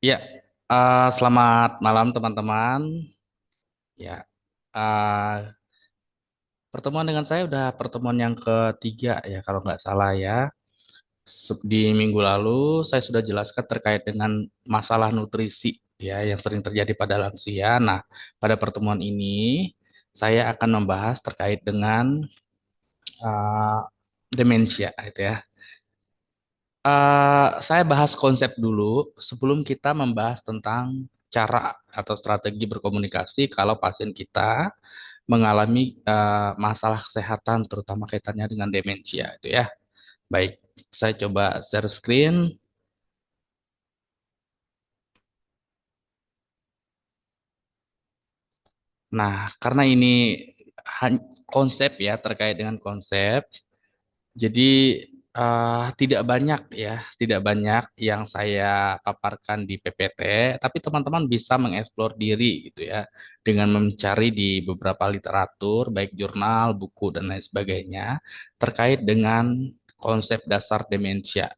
Ya, selamat malam teman-teman. Ya, eh, pertemuan dengan saya udah pertemuan yang ketiga ya kalau nggak salah ya. Di minggu lalu saya sudah jelaskan terkait dengan masalah nutrisi ya yang sering terjadi pada lansia. Nah, pada pertemuan ini saya akan membahas terkait dengan eh, demensia gitu ya. Saya bahas konsep dulu sebelum kita membahas tentang cara atau strategi berkomunikasi kalau pasien kita mengalami masalah kesehatan, terutama kaitannya dengan demensia itu ya. Baik, saya coba share screen. Nah, karena ini konsep ya terkait dengan konsep, jadi tidak banyak ya, tidak banyak yang saya paparkan di PPT, tapi teman-teman bisa mengeksplor diri gitu ya, dengan mencari di beberapa literatur, baik jurnal, buku, dan lain sebagainya, terkait dengan konsep dasar demensia.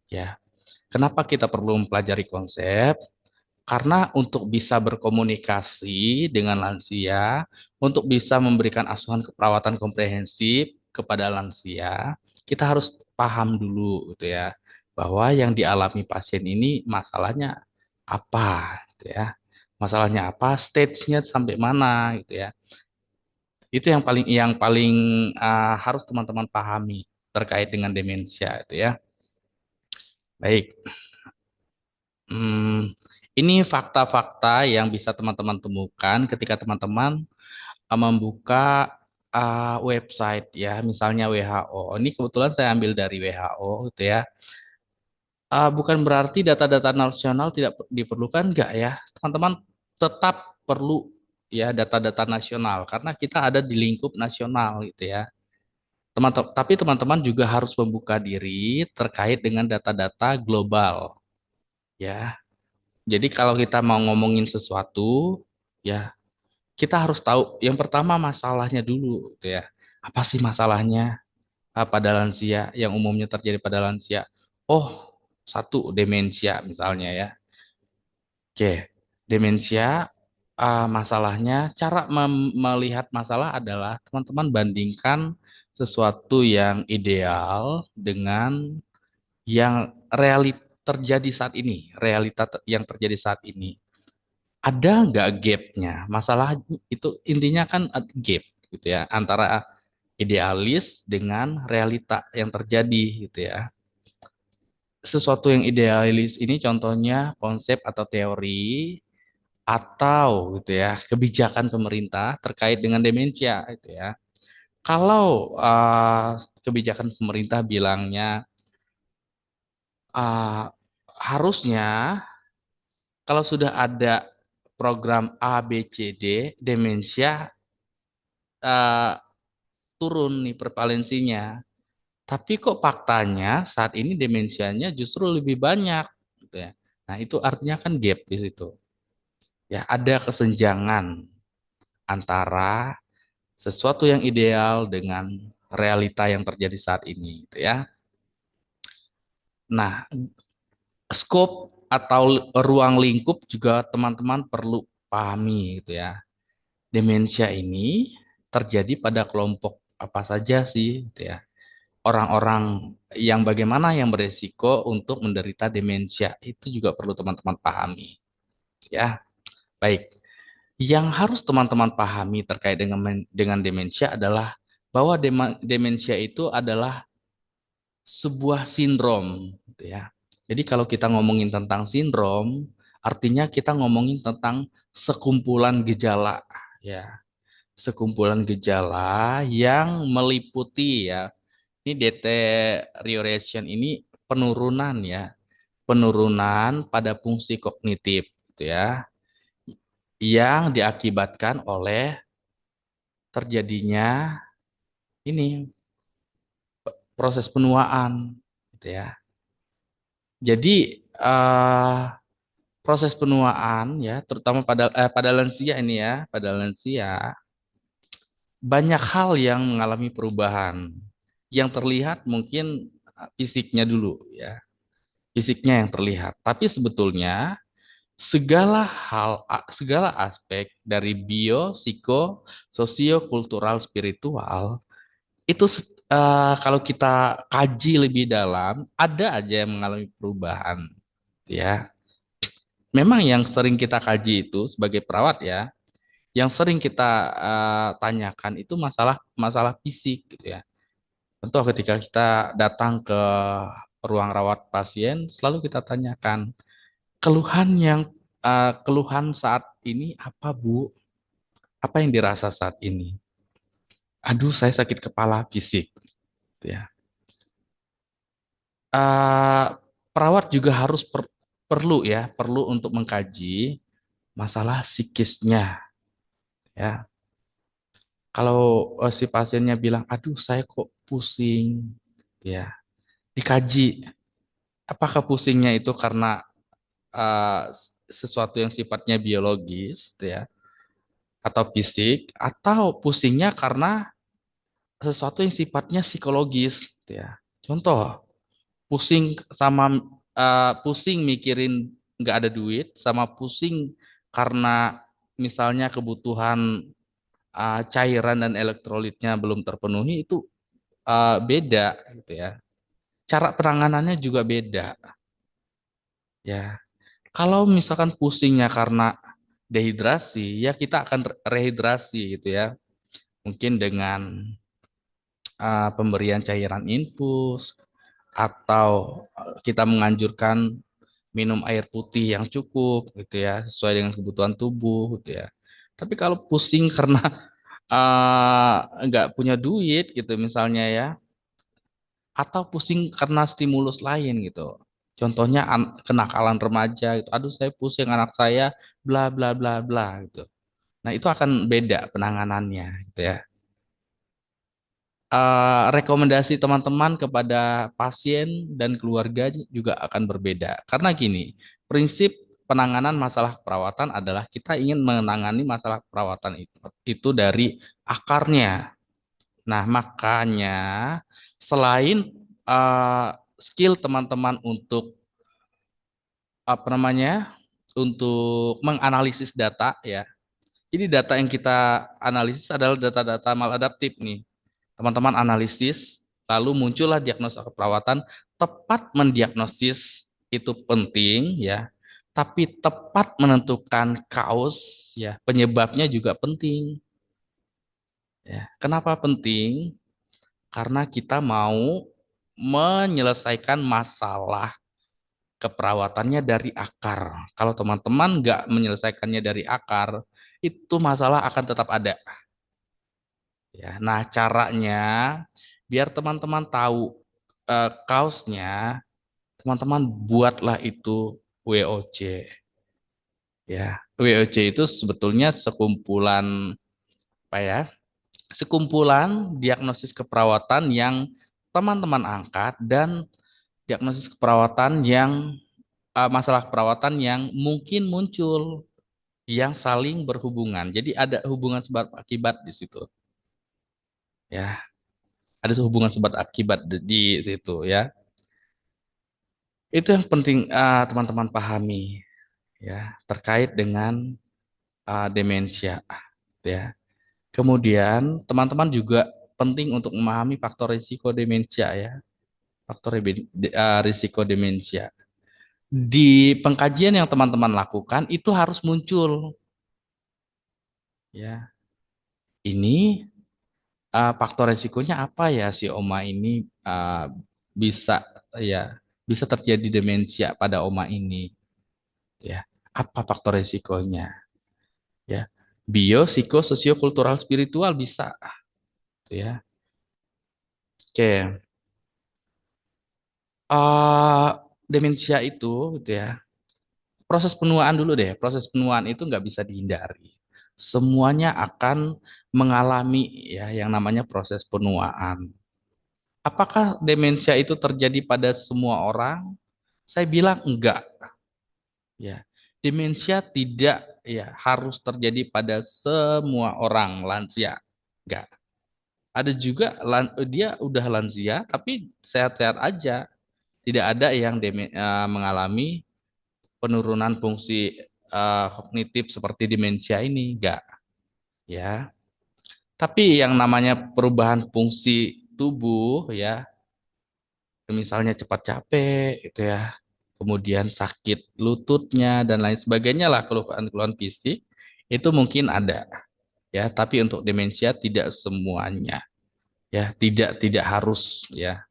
Ya, kenapa kita perlu mempelajari konsep? Karena untuk bisa berkomunikasi dengan lansia, untuk bisa memberikan asuhan keperawatan komprehensif kepada lansia, kita harus paham dulu gitu ya, bahwa yang dialami pasien ini masalahnya apa gitu ya. Masalahnya apa, stage-nya sampai mana gitu ya. Itu yang paling harus teman-teman pahami terkait dengan demensia itu ya. Baik. Hmm, ini fakta-fakta yang bisa teman-teman temukan ketika teman-teman membuka website ya, misalnya WHO. Ini kebetulan saya ambil dari WHO gitu ya. Bukan berarti data-data nasional tidak diperlukan, enggak ya. Teman-teman tetap perlu ya data-data nasional karena kita ada di lingkup nasional gitu ya. Tapi teman-teman juga harus membuka diri terkait dengan data-data global ya. Jadi kalau kita mau ngomongin sesuatu, ya kita harus tahu yang pertama masalahnya dulu, gitu ya. Apa sih masalahnya pada lansia yang umumnya terjadi pada lansia? Oh, satu demensia misalnya ya. Oke, demensia masalahnya cara melihat masalah adalah teman-teman bandingkan sesuatu yang ideal dengan yang terjadi saat ini, yang terjadi saat ini. Ada nggak gapnya? Masalah itu intinya kan gap gitu ya antara idealis dengan realita yang terjadi gitu ya. Sesuatu yang idealis ini contohnya konsep atau teori atau gitu ya kebijakan pemerintah terkait dengan demensia itu ya. Kalau kebijakan pemerintah bilangnya uh, harusnya kalau sudah ada program A, B, C, D, demensia eh, turun nih prevalensinya. Tapi kok faktanya saat ini demensianya justru lebih banyak gitu ya. Nah, itu artinya kan gap di situ. Ya, ada kesenjangan antara sesuatu yang ideal dengan realita yang terjadi saat ini gitu ya. Nah, scope atau ruang lingkup juga teman-teman perlu pahami gitu ya. Demensia ini terjadi pada kelompok apa saja sih gitu ya. Orang-orang yang bagaimana yang beresiko untuk menderita demensia itu juga perlu teman-teman pahami ya. Baik, yang harus teman-teman pahami terkait dengan demensia adalah bahwa demensia itu adalah sebuah sindrom gitu ya. Jadi kalau kita ngomongin tentang sindrom, artinya kita ngomongin tentang sekumpulan gejala ya, sekumpulan gejala yang meliputi ya. Ini deterioration ini penurunan ya, penurunan pada fungsi kognitif gitu ya, yang diakibatkan oleh terjadinya ini proses penuaan gitu ya. Jadi eh, proses penuaan ya, terutama pada lansia ini ya, pada lansia banyak hal yang mengalami perubahan. Yang terlihat mungkin fisiknya dulu ya, fisiknya yang terlihat. Tapi sebetulnya segala hal, segala aspek dari bio, psiko, sosio, kultural, spiritual itu kalau kita kaji lebih dalam, ada aja yang mengalami perubahan, ya. Memang yang sering kita kaji itu sebagai perawat ya, yang sering kita tanyakan itu masalah masalah fisik, gitu ya. Contoh ketika kita datang ke ruang rawat pasien, selalu kita tanyakan keluhan saat ini apa Bu? Apa yang dirasa saat ini? Aduh, saya sakit kepala fisik, gitu ya. eh, Perawat juga harus perlu untuk mengkaji masalah psikisnya ya. Kalau si pasiennya bilang, aduh saya kok pusing, ya dikaji apakah pusingnya itu karena eh, sesuatu yang sifatnya biologis, ya, atau fisik, atau pusingnya karena sesuatu yang sifatnya psikologis, ya. Contoh, pusing mikirin nggak ada duit sama pusing karena misalnya kebutuhan cairan dan elektrolitnya belum terpenuhi itu beda, gitu ya. Cara penanganannya juga beda, ya. Kalau misalkan pusingnya karena dehidrasi, ya kita akan rehidrasi, gitu ya. Mungkin dengan pemberian cairan infus atau kita menganjurkan minum air putih yang cukup, gitu ya, sesuai dengan kebutuhan tubuh, gitu ya. Tapi kalau pusing karena nggak punya duit gitu misalnya ya, atau pusing karena stimulus lain gitu. Contohnya kenakalan remaja gitu. Aduh saya pusing anak saya bla bla bla bla gitu. Nah, itu akan beda penanganannya, gitu ya. Rekomendasi teman-teman kepada pasien dan keluarga juga akan berbeda. Karena gini, prinsip penanganan masalah perawatan adalah kita ingin menangani masalah perawatan itu dari akarnya. Nah, makanya selain skill teman-teman untuk apa namanya, untuk menganalisis data ya. Jadi data yang kita analisis adalah data-data maladaptif nih. Teman-teman analisis, lalu muncullah diagnosa keperawatan. Tepat mendiagnosis itu penting ya, tapi tepat menentukan kaus ya, penyebabnya juga penting ya. Kenapa penting? Karena kita mau menyelesaikan masalah keperawatannya dari akar. Kalau teman-teman nggak menyelesaikannya dari akar, itu masalah akan tetap ada. Ya, nah caranya biar teman-teman tahu kausnya, teman-teman buatlah itu WOC. Ya, WOC itu sebetulnya sekumpulan apa ya? Sekumpulan diagnosis keperawatan yang teman-teman angkat dan diagnosis keperawatan yang masalah keperawatan yang mungkin muncul yang saling berhubungan. Jadi ada hubungan sebab akibat di situ. Ya, ada hubungan sebab akibat di situ ya. Itu yang penting teman-teman pahami ya terkait dengan demensia ya. Kemudian teman-teman juga penting untuk memahami faktor risiko demensia ya. Faktor risiko demensia. Di pengkajian yang teman-teman lakukan itu harus muncul ya. Ini faktor resikonya apa ya si Oma ini bisa ya bisa terjadi demensia pada Oma ini ya. Apa faktor resikonya ya? Bio, psiko, sosio, kultural, spiritual bisa ya. Oke. eh Demensia itu gitu ya. Proses penuaan dulu deh. Proses penuaan itu nggak bisa dihindari. Semuanya akan mengalami ya yang namanya proses penuaan. Apakah demensia itu terjadi pada semua orang? Saya bilang enggak, ya. Demensia tidak ya harus terjadi pada semua orang lansia. Enggak. Ada juga dia udah lansia tapi sehat-sehat aja. Tidak ada yang mengalami penurunan fungsi kognitif seperti demensia ini, enggak, ya. Tapi yang namanya perubahan fungsi tubuh, ya, misalnya cepat capek, gitu ya, kemudian sakit lututnya dan lain sebagainya lah, keluhan-keluhan fisik itu mungkin ada, ya. Tapi untuk demensia tidak semuanya, ya, tidak harus, ya.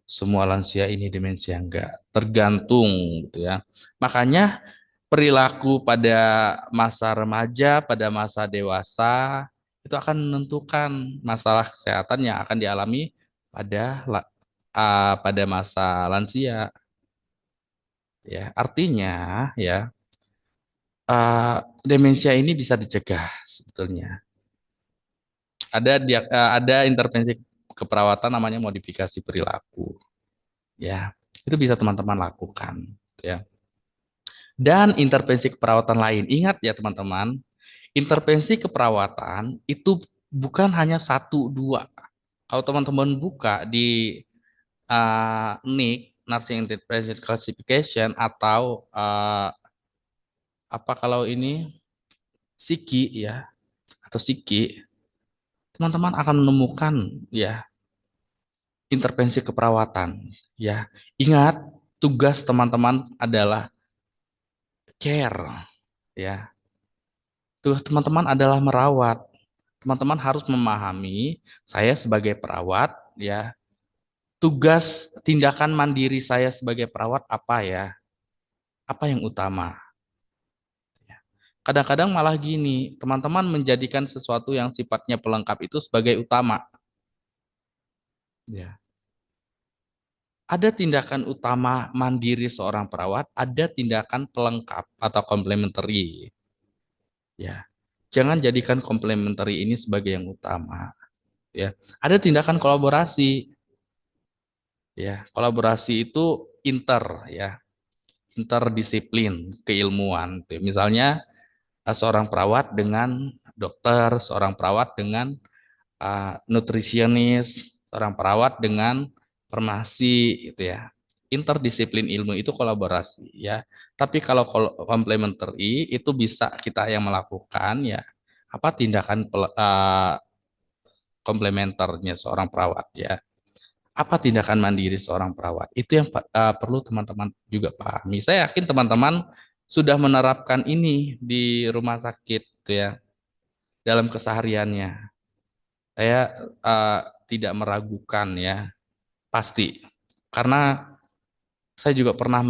Semua lansia ini demensia enggak, tergantung, gitu ya. Makanya perilaku pada masa remaja, pada masa dewasa itu akan menentukan masalah kesehatan yang akan dialami pada pada masa lansia, ya. Artinya, ya, demensia ini bisa dicegah sebetulnya. Ada intervensi keperawatan namanya modifikasi perilaku, ya. Itu bisa teman-teman lakukan, ya. Dan intervensi keperawatan lain. Ingat ya teman-teman, intervensi keperawatan itu bukan hanya satu dua. Kalau teman-teman buka di NIC, Nursing Intervention Classification, atau apa kalau ini Psiki, ya, atau Psiki, teman-teman akan menemukan, ya, intervensi keperawatan, ya. Ingat, tugas teman-teman adalah care, ya. Tugas teman-teman adalah merawat. Teman-teman harus memahami, saya sebagai perawat, ya, tugas tindakan mandiri saya sebagai perawat apa, ya? Apa yang utama? Kadang-kadang malah gini, teman-teman menjadikan sesuatu yang sifatnya pelengkap itu sebagai utama. Ya. Ada tindakan utama mandiri seorang perawat, ada tindakan pelengkap atau complementary. Ya. Jangan jadikan complementary ini sebagai yang utama. Ya. Ada tindakan kolaborasi. Ya, kolaborasi itu ya, interdisiplin keilmuan. Misalnya seorang perawat dengan dokter, seorang perawat dengan nutrisionis, seorang perawat dengan farmasi, gitu ya. Interdisiplin ilmu itu kolaborasi, ya. Tapi kalau complementary itu bisa kita yang melakukan, ya. Apa tindakan komplementernya seorang perawat, ya. Apa tindakan mandiri seorang perawat? Itu yang perlu teman-teman juga pahami. Saya yakin teman-teman sudah menerapkan ini di rumah sakit, gitu ya, dalam kesehariannya. Saya uh, tidak meragukan, ya, pasti. Karena saya juga pernah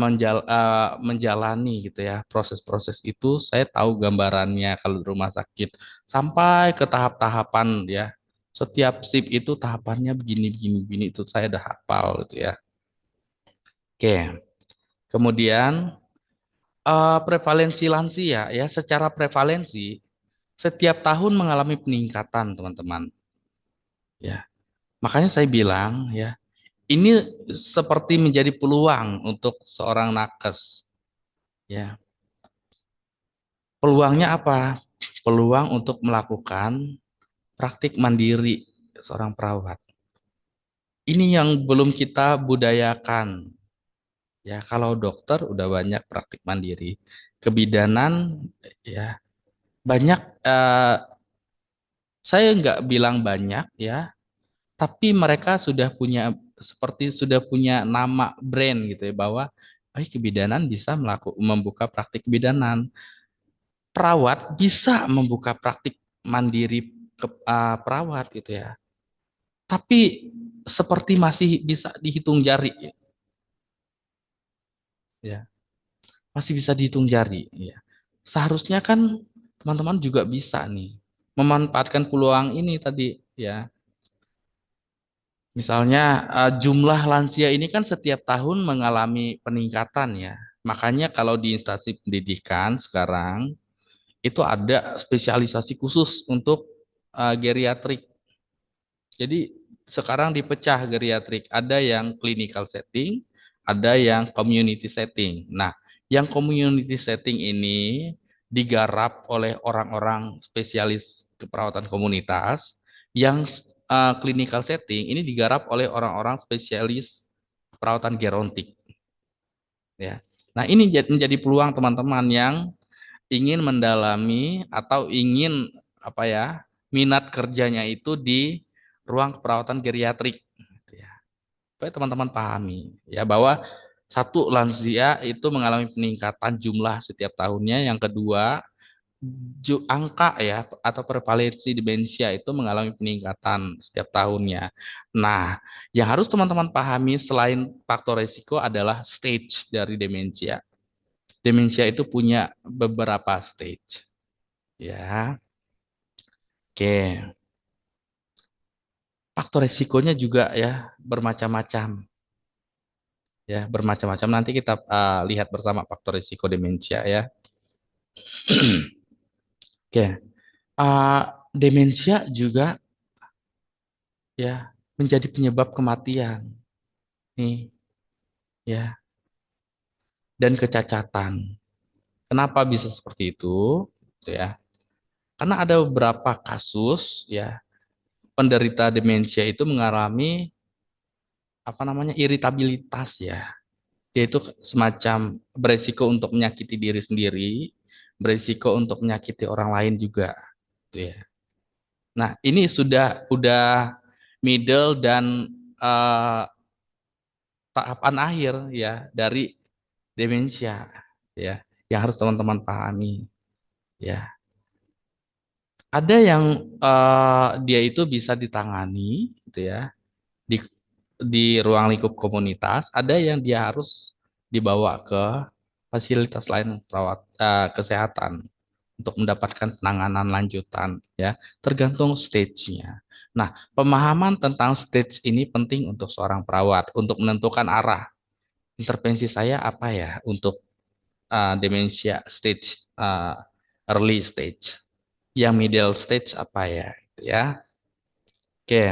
menjalani, gitu ya, proses-proses itu. Saya tahu gambarannya kalau di rumah sakit sampai ke tahap-tahapan, ya. Setiap sip itu tahapannya begini begini begini itu saya udah hafal, gitu ya. Oke. Kemudian prevalensi lansia, ya, secara prevalensi setiap tahun mengalami peningkatan, teman-teman. Ya, makanya saya bilang, ya, ini seperti menjadi peluang untuk seorang nakes, ya. Peluangnya apa? Peluang untuk melakukan praktik mandiri seorang perawat. Ini yang belum kita budayakan. Ya, kalau dokter udah banyak praktik mandiri. Kebidanan, ya, banyak, saya nggak bilang banyak, ya, tapi mereka sudah punya, seperti sudah punya nama brand, gitu ya, bahwa kebidanan bisa membuka praktik kebidanan. Perawat bisa membuka praktik mandiri perawat, gitu ya. Tapi seperti masih bisa dihitung jari, ya. Masih bisa dihitung jari, ya. Seharusnya kan teman-teman juga bisa nih memanfaatkan peluang ini tadi, ya. Misalnya jumlah lansia ini kan setiap tahun mengalami peningkatan, ya. Makanya kalau di instansi pendidikan sekarang itu ada spesialisasi khusus untuk geriatrik. Jadi sekarang dipecah geriatrik, ada yang clinical setting, ada yang community setting. Nah, yang community setting ini digarap oleh orang-orang spesialis keperawatan komunitas, yang clinical setting ini digarap oleh orang-orang spesialis perawatan gerontik, ya. Nah, ini menjadi peluang teman-teman yang ingin mendalami atau ingin apa ya, minat kerjanya itu di ruang perawatan geriatrik. Gitu ya. Supaya teman-teman pahami ya bahwa satu, lansia itu mengalami peningkatan jumlah setiap tahunnya. Yang kedua, angka ya atau prevalensi demensia itu mengalami peningkatan setiap tahunnya. Nah, yang harus teman-teman pahami selain faktor risiko adalah stage dari demensia. Demensia itu punya beberapa stage, ya. Oke, faktor risikonya juga ya bermacam-macam, ya bermacam-macam. Nanti kita lihat bersama faktor risiko demensia ya. Oke, uh, demensia juga ya menjadi penyebab kematian nih, ya, dan kecacatan. Kenapa bisa seperti itu? Gitu ya. Karena ada beberapa kasus ya penderita demensia itu mengalami apa namanya iritabilitas ya, yaitu semacam beresiko untuk menyakiti diri sendiri, beresiko untuk menyakiti orang lain juga, gitu ya. Nah, ini udah middle dan eh, tahapan akhir ya dari demensia ya, yang harus teman-teman pahami ya. Ada yang dia itu bisa ditangani gitu ya di ruang lingkup komunitas, ada yang dia harus dibawa ke fasilitas lain perawat kesehatan untuk mendapatkan penanganan lanjutan ya, tergantung stage-nya. Nah, pemahaman tentang stage ini penting untuk seorang perawat untuk menentukan arah intervensi saya apa ya untuk demensia stage early stage, yang middle stage apa ya, gitu ya. Oke,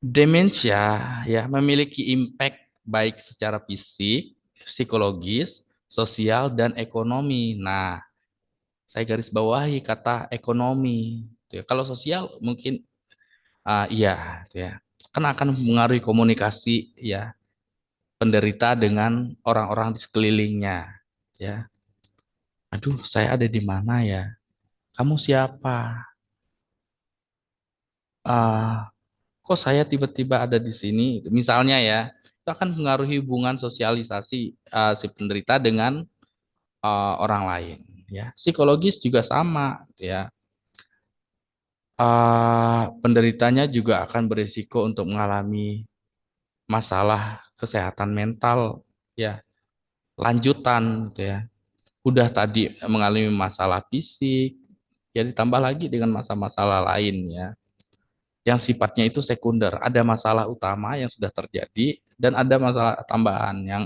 demensia ya memiliki impact baik secara fisik, psikologis, sosial dan ekonomi. Nah, saya garis bawahi kata ekonomi. Gitu ya. Kalau sosial mungkin iya, gitu ya. Kan akan mengaruhi komunikasi ya penderita dengan orang-orang di sekelilingnya. Ya, aduh, saya ada di mana ya? Kamu siapa? Ah, kok saya tiba-tiba ada di sini? Misalnya ya, itu akan mengaruhi hubungan sosialisasi si penderita dengan orang lain. Ya, psikologis juga sama, gitu ya. Penderitanya juga akan berisiko untuk mengalami masalah kesehatan mental, ya, lanjutan, gitu ya. Udah tadi mengalami masalah fisik, ya ditambah lagi dengan masalah-masalah lain, ya, yang sifatnya itu sekunder. Ada masalah utama yang sudah terjadi dan ada masalah tambahan yang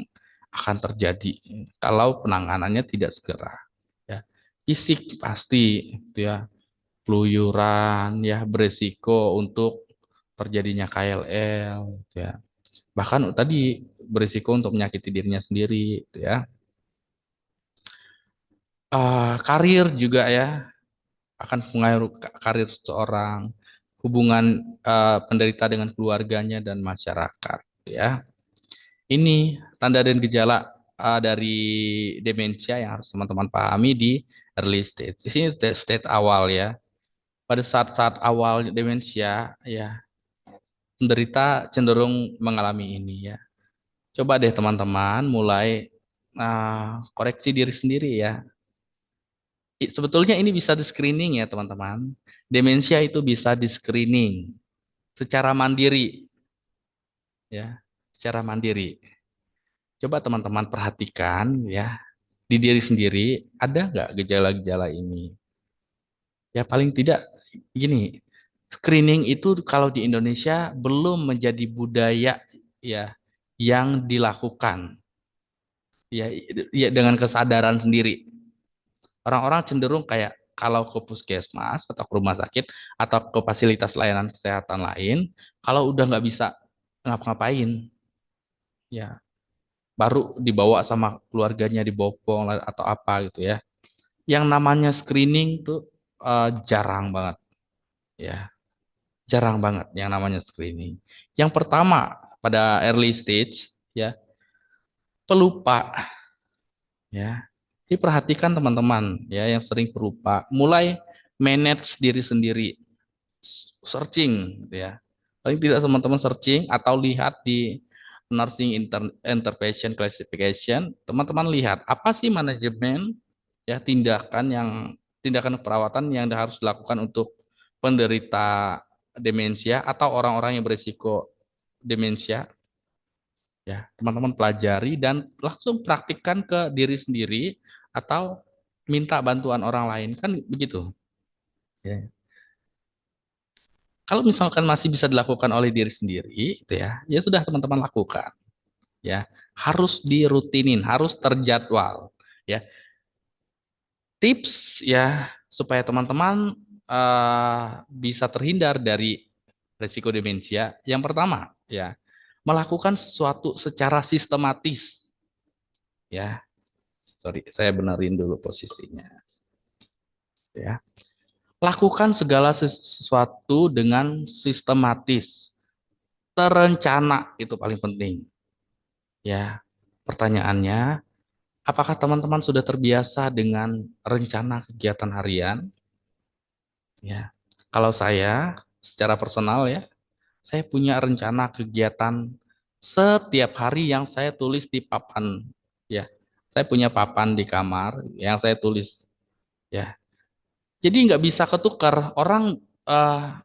akan terjadi kalau penanganannya tidak segera. Ya, fisik pasti, gitu ya, keluyuran, ya beresiko untuk terjadinya KLL, gitu ya. Bahkan tadi beresiko untuk menyakiti dirinya sendiri, gitu ya. Karir juga ya akan pengaruh karir seseorang, hubungan penderita dengan keluarganya dan masyarakat, ya. Ini tanda dan gejala dari demensia yang harus teman-teman pahami di early stage. Ini state awal ya. Pada saat-saat awal demensia, ya, penderita cenderung mengalami ini ya. Coba deh teman-teman mulai koreksi diri sendiri ya. Sebetulnya ini bisa di screening ya teman-teman. Demensia itu bisa di screening secara mandiri ya, secara mandiri. Coba teman-teman perhatikan ya di diri sendiri ada nggak gejala-gejala ini. Ya paling tidak gini, screening itu kalau di Indonesia belum menjadi budaya ya yang dilakukan ya, ya dengan kesadaran sendiri. Orang-orang cenderung kayak kalau ke puskesmas atau ke rumah sakit atau ke fasilitas layanan kesehatan lain, kalau udah nggak bisa ngapa-ngapain, ya baru dibawa sama keluarganya dibopong atau apa gitu ya. Yang namanya screening tuh jarang banget, ya jarang banget yang namanya screening. Yang pertama pada early stage, ya Pelupa, ya. Diperhatikan teman-teman, ya, yang sering pelupa. Mulai manage diri sendiri, searching, gitu ya. Paling tidak teman-teman searching atau lihat di nursing intervention classification, teman-teman lihat apa sih manajemen, ya, tindakan perawatan yang harus dilakukan untuk penderita demensia atau orang-orang yang berisiko demensia, ya. Teman-teman pelajari dan langsung praktikkan ke diri sendiri atau minta bantuan orang lain, kan begitu, ya. Kalau misalkan masih bisa dilakukan oleh diri sendiri, itu ya, ya sudah teman-teman lakukan, ya. Harus dirutinin, harus terjadwal, ya. Tips, ya, supaya teman-teman bisa terhindar dari risiko demensia. Yang pertama, ya, melakukan sesuatu secara sistematis, ya. Sorry, saya benerin dulu posisinya, ya. Lakukan segala sesuatu dengan sistematis, terencana, itu paling penting, ya. Pertanyaannya, apakah teman-teman sudah terbiasa dengan rencana kegiatan harian? Ya. Kalau saya secara personal, ya, saya punya rencana kegiatan setiap hari yang saya tulis di papan, ya. Saya punya papan di kamar yang saya tulis, ya. Jadi nggak bisa ketukar. Orang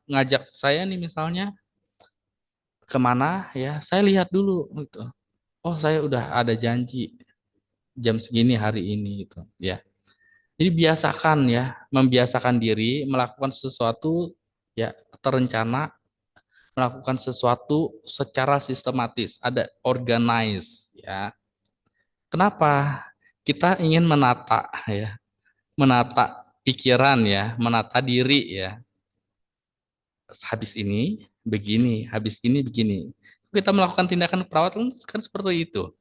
ngajak saya nih misalnya kemana, ya, saya lihat dulu gitu. Oh, saya udah ada janji jam segini hari ini gitu, ya. Jadi biasakan, ya, membiasakan diri melakukan sesuatu, ya, terencana, melakukan sesuatu secara sistematis, ada organize, ya. Kenapa? Kita ingin menata, ya, menata pikiran, ya, menata diri, ya. Habis ini begini, habis ini begini. Kita melakukan tindakan perawatan kan seperti itu,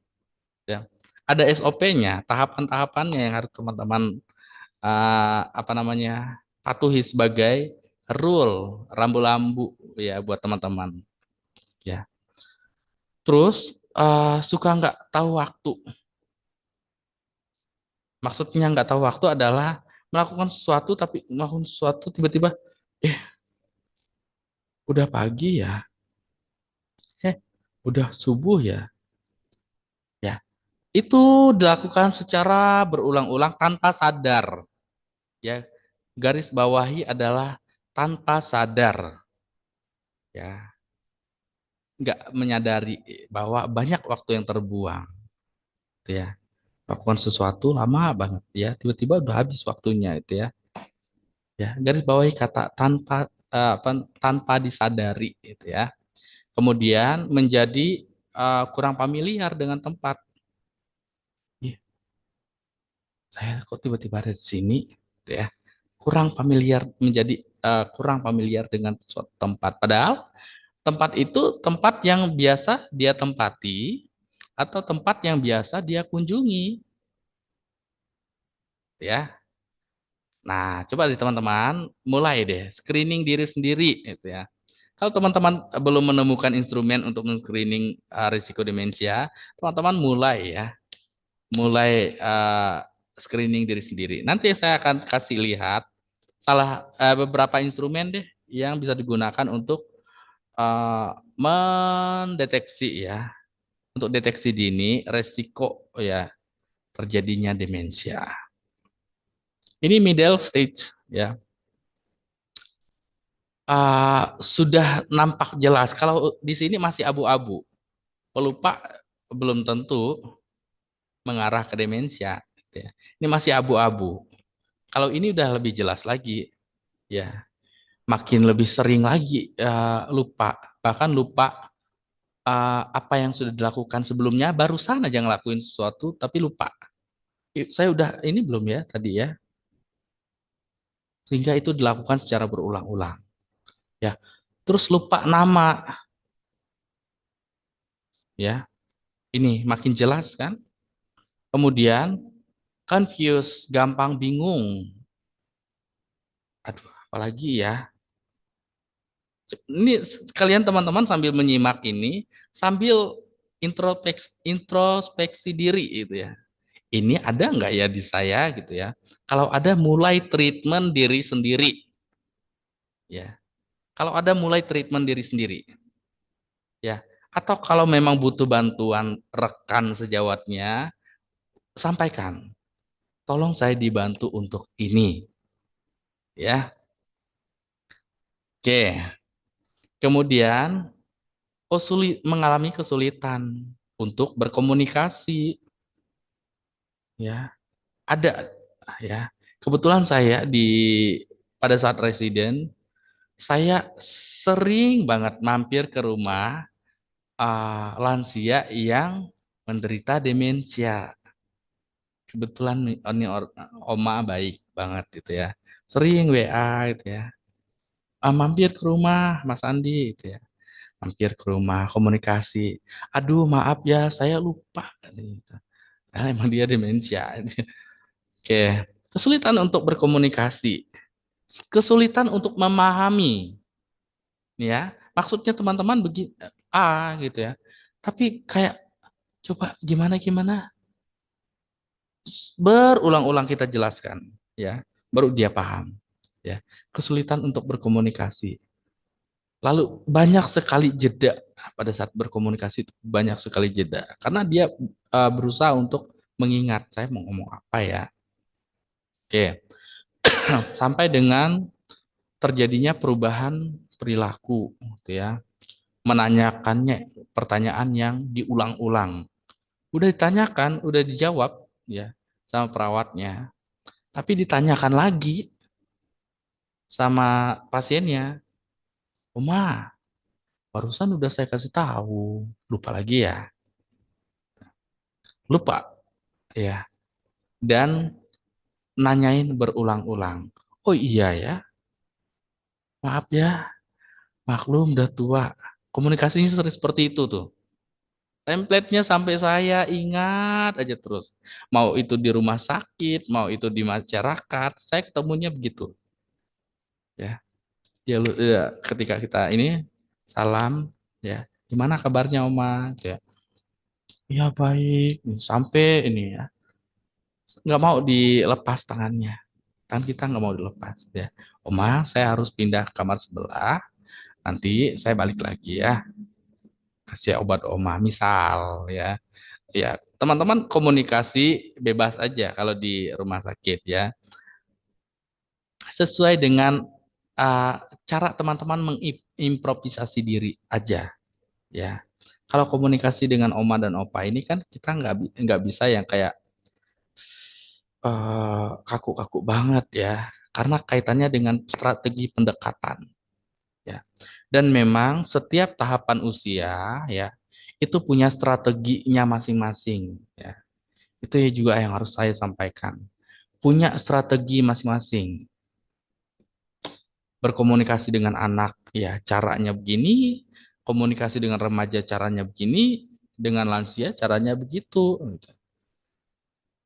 ya. Ada SOP-nya, tahapan-tahapannya yang harus teman-teman apa namanya, patuhi sebagai rule rambu-rambu, ya, buat teman-teman, ya. Terus suka nggak tahu waktu. Maksudnya nggak tahu waktu adalah melakukan sesuatu tapi melakukan sesuatu tiba-tiba, eh, udah pagi ya, eh, udah subuh ya, ya. Itu dilakukan secara berulang-ulang tanpa sadar, ya. Garis bawahi adalah tanpa sadar, ya. Nggak menyadari bahwa banyak waktu yang terbuang, gitu ya. Lakukan sesuatu lama banget, ya, tiba-tiba udah habis waktunya itu, ya. Ya, garis bawahi kata tanpa tanpa disadari itu, ya. Kemudian menjadi kurang familiar dengan tempat. Ih, saya kok tiba-tiba ada di sini, gitu ya. Kurang familiar, menjadi kurang familiar dengan suatu tempat. Padahal tempat itu tempat yang biasa dia tempati atau tempat yang biasa dia kunjungi, ya. Nah, coba deh teman-teman mulai deh screening diri sendiri, gitu ya. Kalau teman-teman belum menemukan instrumen untuk men-screening risiko demensia, teman-teman mulai, ya, mulai screening diri sendiri. Nanti saya akan kasih lihat beberapa instrumen deh yang bisa digunakan untuk mendeteksi, ya, untuk deteksi dini risiko, ya, terjadinya demensia. Ini middle stage, ya. Sudah nampak jelas. Kalau di sini masih abu-abu, pelupa belum tentu mengarah ke demensia, gitu ya. Ini masih abu-abu. Kalau ini udah lebih jelas lagi, ya, makin lebih sering lagi lupa, bahkan lupa apa yang sudah dilakukan sebelumnya, barusan aja ngelakuin sesuatu tapi lupa. Saya udah ini belum ya tadi, ya, sehingga itu dilakukan secara berulang-ulang, ya. Terus lupa nama, ya, ini makin jelas kan. Kemudian confuse, gampang bingung. Aduh, apalagi ya. Ini kalian teman-teman sambil menyimak ini, sambil introspeksi diri itu ya. Ini ada nggak ya di saya gitu ya. Kalau ada mulai treatment diri sendiri ya. Kalau ada mulai treatment diri sendiri ya. Atau kalau memang butuh bantuan rekan sejawatnya, sampaikan. Tolong saya dibantu untuk ini ya. Oke. Kemudian mengalami kesulitan untuk berkomunikasi ya. Ada ya. Kebetulan saya pada saat residen saya sering banget mampir ke rumah lansia yang menderita demensia. Kebetulan ini oma baik banget gitu ya. Sering WA gitu ya. Mampir ke rumah Mas Andi gitu ya. Mampir ke rumah komunikasi. Aduh maaf ya saya lupa. Gitu. Nah, emang dia demensia. Oke. Kesulitan untuk berkomunikasi. Kesulitan untuk memahami. Ya. Maksudnya teman-teman begini. Gitu ya. Tapi kayak coba gimana berulang-ulang kita jelaskan ya baru dia paham ya kesulitan untuk berkomunikasi lalu banyak sekali jeda pada saat berkomunikasi itu banyak sekali jeda karena dia berusaha untuk mengingat saya mau ngomong apa ya oke sampai dengan terjadinya perubahan perilaku gitu ya menanyakannya pertanyaan yang diulang-ulang udah ditanyakan udah dijawab ya sama perawatnya tapi ditanyakan lagi sama pasiennya, Oma, barusan udah saya kasih tahu, lupa lagi ya, lupa ya, dan nanyain berulang-ulang. Oh iya ya, maaf ya, maklum udah tua. Komunikasinya sering seperti itu tuh. Template-nya sampai saya ingat aja terus. Mau itu di rumah sakit, mau itu di masyarakat, saya ketemunya begitu. Ya, ya, ketika kita ini salam, ya, gimana kabarnya Oma? Ya, ya baik, sampai ini ya, nggak mau dilepas tangannya. Tangan kita nggak mau dilepas ya. Oma, saya harus pindah ke kamar sebelah. Nanti saya balik lagi ya. Kasih obat Oma, misal ya. Ya, teman-teman komunikasi bebas aja kalau di rumah sakit ya. Sesuai dengan uh, cara teman-teman mengimprovisasi diri aja ya. Kalau komunikasi dengan Oma dan Opa ini kan kita nggak bisa yang kayak kaku-kaku banget ya, karena kaitannya dengan strategi pendekatan ya. Dan memang setiap tahapan usia ya itu punya strateginya masing-masing ya. Itu ya juga yang harus saya sampaikan. Punya strategi masing-masing. Berkomunikasi dengan anak ya caranya begini, komunikasi dengan remaja caranya begini, dengan lansia caranya begitu.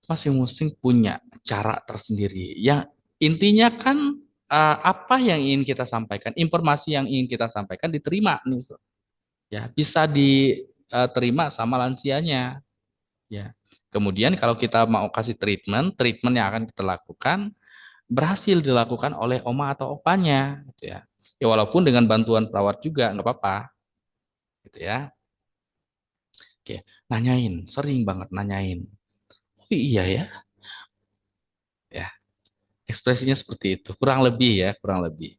Masing-masing punya cara tersendiri. Yang intinya kan apa yang ingin kita sampaikan, informasi yang ingin kita sampaikan diterima nih, ya bisa diterima sama lansianya, ya. Kemudian kalau kita mau kasih treatment yang akan kita lakukan berhasil dilakukan oleh oma atau opanya, gitu ya. Ya walaupun dengan bantuan perawat juga nggak apa-apa, gitu ya. Oke, nanyain, sering banget nanyain. Oh iya ya, ya. Ekspresinya seperti itu. Kurang lebih ya, kurang lebih.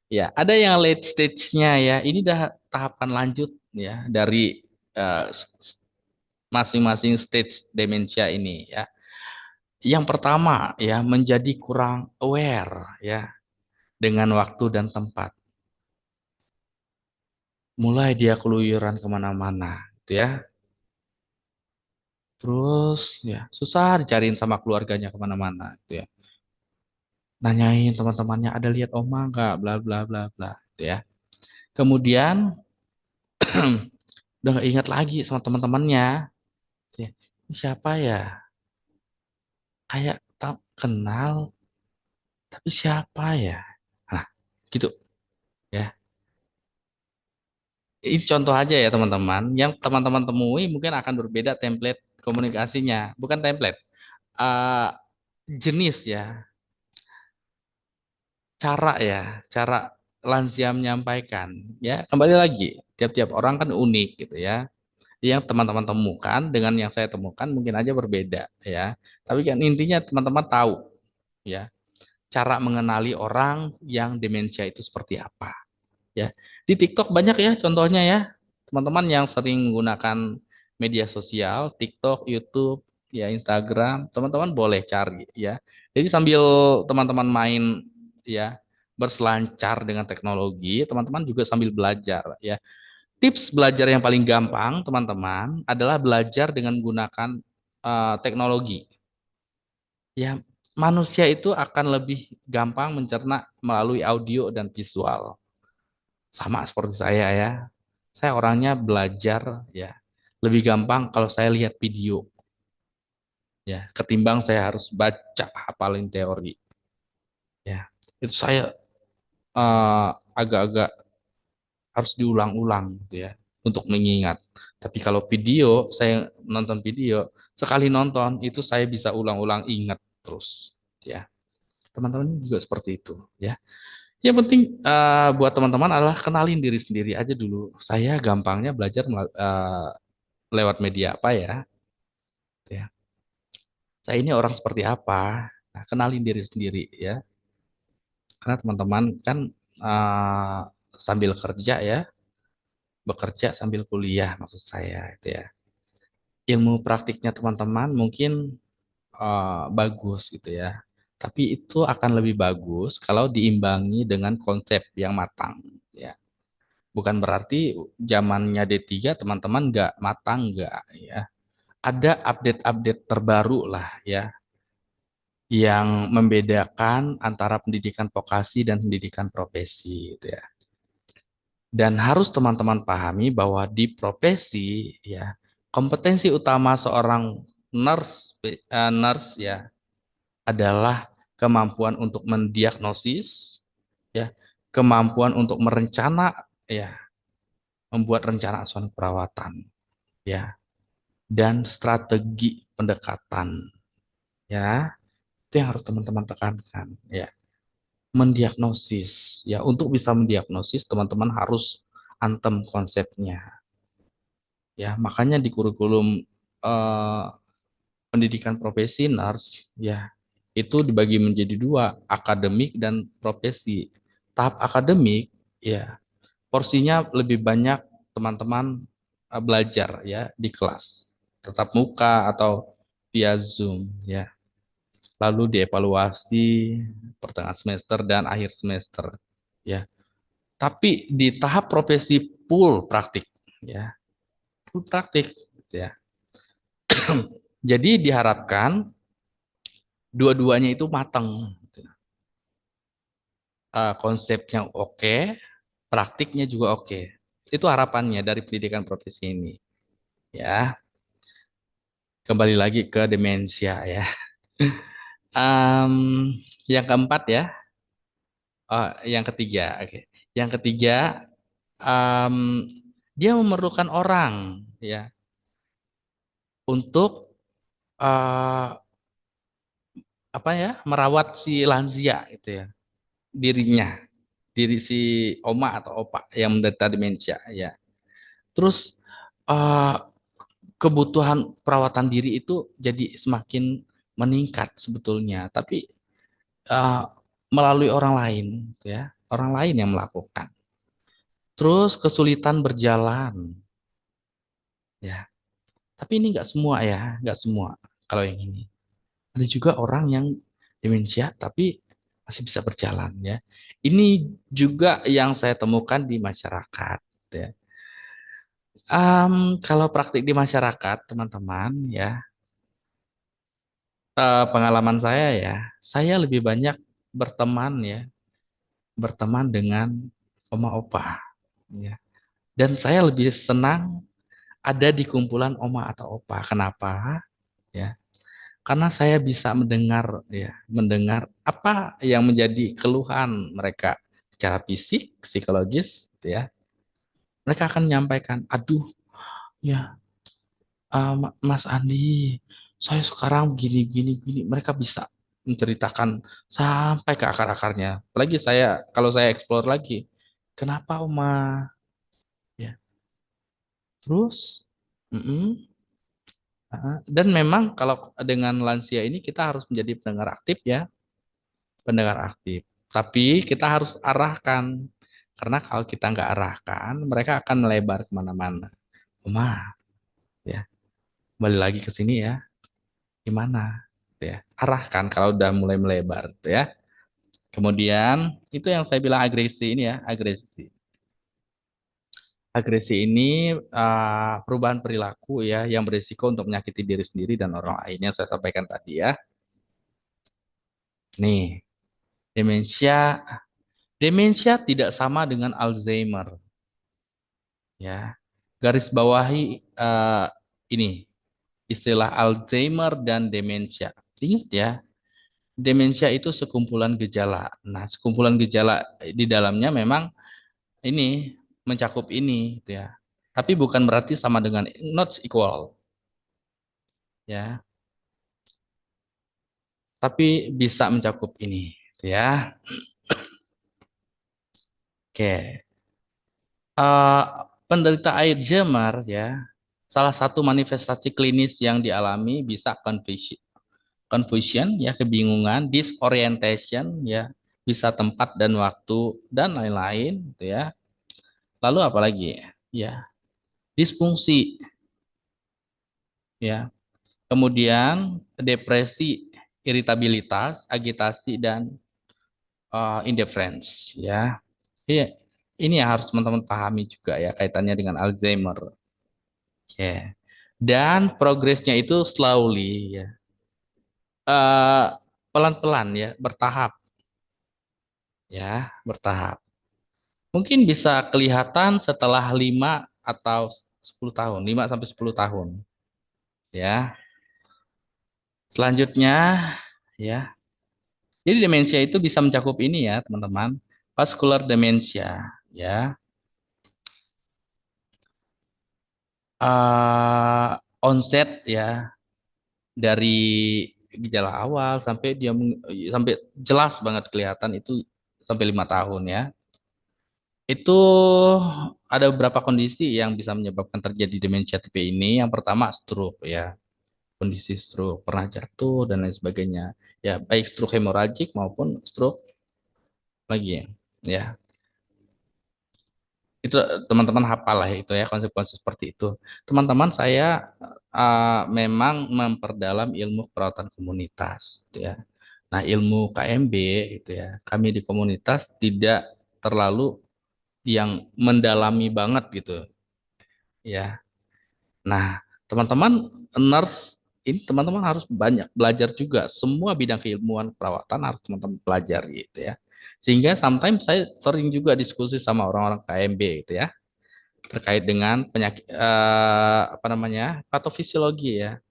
Ya, ada yang late stage-nya ya. Ini dah tahapan lanjut ya dari eh, masing-masing stage demensia ini ya. Yang pertama ya menjadi kurang aware ya dengan waktu dan tempat. Mulai dia keluyuran kemana-mana, gitu ya. Terus ya susah dicariin sama keluarganya kemana-mana, gitu ya. Nanyain teman-temannya ada lihat oma nggak, bla bla bla bla, gitu ya. Kemudian udah nggak ingat lagi sama teman-temannya. Ya, ini siapa ya? Kayak tak kenal, tapi siapa ya? Nah, gitu ya. Ini contoh aja ya teman-teman. Yang teman-teman temui mungkin akan berbeda template komunikasinya. Bukan template. eh, Jenis ya. Cara ya. Cara lansia menyampaikan. Ya, kembali lagi. Tiap-tiap orang kan unik gitu ya. Yang teman-teman temukan dengan yang saya temukan mungkin aja berbeda ya. Tapi kan intinya teman-teman tahu ya. Cara mengenali orang yang demensia itu seperti apa. Ya, di TikTok banyak ya contohnya ya. Teman-teman yang sering menggunakan media sosial, TikTok, YouTube, ya Instagram, teman-teman boleh cari ya. Jadi sambil teman-teman main ya berselancar dengan teknologi, teman-teman juga sambil belajar ya. Tips belajar yang paling gampang, teman-teman, adalah belajar dengan menggunakan teknologi. Ya, manusia itu akan lebih gampang mencerna melalui audio dan visual. Sama seperti saya ya. Saya orangnya belajar ya lebih gampang kalau saya lihat video ya ketimbang saya harus baca hafalin teori ya. Itu saya eh, agak-agak harus diulang-ulang gitu ya untuk mengingat. Tapi kalau video, saya nonton video sekali nonton itu saya bisa ulang-ulang ingat terus ya. Teman-teman juga seperti itu ya. Yang penting buat teman-teman adalah kenalin diri sendiri aja dulu. Saya gampangnya belajar lewat media apa ya? Ya. Saya ini orang seperti apa? Nah, kenalin diri sendiri ya. Karena teman-teman kan eh, sambil kerja ya, bekerja sambil kuliah maksud saya itu ya. Ilmu praktiknya teman-teman mungkin bagus gitu ya. Tapi itu akan lebih bagus kalau diimbangi dengan konsep yang matang ya. Bukan berarti zamannya D3 teman-teman nggak matang nggak ya. Ada update-update terbaru lah ya yang membedakan antara pendidikan vokasi dan pendidikan profesi gitu ya. Dan harus teman-teman pahami bahwa di profesi ya kompetensi utama seorang nurse ya adalah kemampuan untuk mendiagnosis ya, kemampuan untuk merencana ya, membuat rencana asuhan perawatan ya dan strategi pendekatan ya. Itu yang harus teman-teman tekankan ya. Mendiagnosis ya, untuk bisa mendiagnosis teman-teman harus antem konsepnya ya. Makanya di kurikulum eh, pendidikan profesi nurse ya itu dibagi menjadi dua, akademik dan profesi. Tahap akademik ya porsinya lebih banyak teman-teman belajar ya di kelas tetap muka atau via Zoom ya, lalu dievaluasi pertengahan semester dan akhir semester ya. Tapi di tahap profesi full praktik ya, full praktik gitu ya. Jadi diharapkan dua-duanya itu matang gitu. Konsepnya oke, praktiknya juga oke. Itu harapannya dari pendidikan profesi ini ya. Kembali lagi ke demensia ya. Em, yang keempat ya, yang ketiga, oke. Yang ketiga, em, dia memerlukan orang ya untuk eh, apa ya merawat si lansia itu ya, dirinya, diri si oma atau opa yang menderita demensia ya. Terus eh, kebutuhan perawatan diri itu jadi semakin meningkat sebetulnya, tapi eh, melalui orang lain ya, orang lain yang melakukan. Terus kesulitan berjalan ya, tapi ini nggak semua ya, nggak semua kalau yang ini. Ada juga orang yang demensia tapi masih bisa berjalan ya. Ini juga yang saya temukan di masyarakat ya. Kalau praktik di masyarakat teman-teman ya, pengalaman saya lebih banyak berteman ya, berteman dengan oma opa ya. Dan saya lebih senang ada di kumpulan oma atau opa. Kenapa? Ya, karena saya bisa mendengar ya, mendengar apa yang menjadi keluhan mereka secara fisik, psikologis, gitu ya. Mereka akan menyampaikan, aduh, ya, Mas Andi, saya sekarang gini, gini, gini. Mereka bisa menceritakan sampai ke akar-akarnya. Apalagi saya, kalau saya explore lagi, kenapa Oma? Ya, terus, mm-mm, dan memang kalau dengan lansia ini kita harus menjadi pendengar aktif ya, pendengar aktif. Tapi kita harus arahkan, karena kalau kita nggak arahkan, mereka akan melebar kemana-mana. Oma, ya, kembali lagi ke sini ya. Gimana gitu ya, arahkan kalau udah mulai melebar gitu ya. Kemudian itu yang saya bilang agresi ini ya, agresi ini perubahan perilaku ya yang berisiko untuk menyakiti diri sendiri dan orang lain yang saya sampaikan tadi ya. Nih, demensia demensia tidak sama dengan Alzheimer ya. Garis bawahi ini istilah Alzheimer dan demensia. Ingat ya, demensia itu sekumpulan gejala. Nah, sekumpulan gejala di dalamnya memang ini mencakup ini gitu ya. Tapi bukan berarti sama dengan not equal ya, tapi bisa mencakup ini gitu ya. Oke. Eh, Penderita Alzheimer ya, salah satu manifestasi klinis yang dialami bisa confusion ya, kebingungan, disorientation ya, bisa tempat dan waktu dan lain-lain gitu ya. Lalu apa lagi? Ya, disfungsi ya. Kemudian depresi, iritabilitas, agitasi dan indifference ya. Iya, ini yang harus teman-teman pahami juga ya kaitannya dengan Alzheimer. Ya. Dan progresnya itu slowly ya. Eh, Pelan-pelan ya, bertahap ya, bertahap. Mungkin bisa kelihatan setelah 5 atau 10 tahun, 5 sampai 10 tahun ya. Selanjutnya ya. Jadi demensia itu bisa mencakup ini ya, teman-teman. Vascular demensia, ya. Onset ya, dari gejala awal sampai sampai jelas banget kelihatan itu sampai 5 tahun ya. Itu ada beberapa kondisi yang bisa menyebabkan terjadi demensia tipe ini. Yang pertama stroke ya, kondisi stroke, pernah jatuh dan lain sebagainya. Ya, baik stroke hemoragik maupun stroke lagi ya. Ya. Itu teman-teman hafal lah itu ya konsep-konsep seperti itu. Teman-teman saya memang memperdalam ilmu perawatan komunitas gitu ya. Nah, ilmu KMB itu ya, kami di komunitas tidak terlalu yang mendalami banget gitu ya. Nah, teman-teman nurse ini teman-teman harus banyak belajar juga. Semua bidang keilmuan perawatan harus teman-teman pelajari gitu ya. Sehingga sometimes saya sering juga diskusi sama orang-orang KMB gitu ya terkait dengan penyakit apa namanya patofisiologi ya.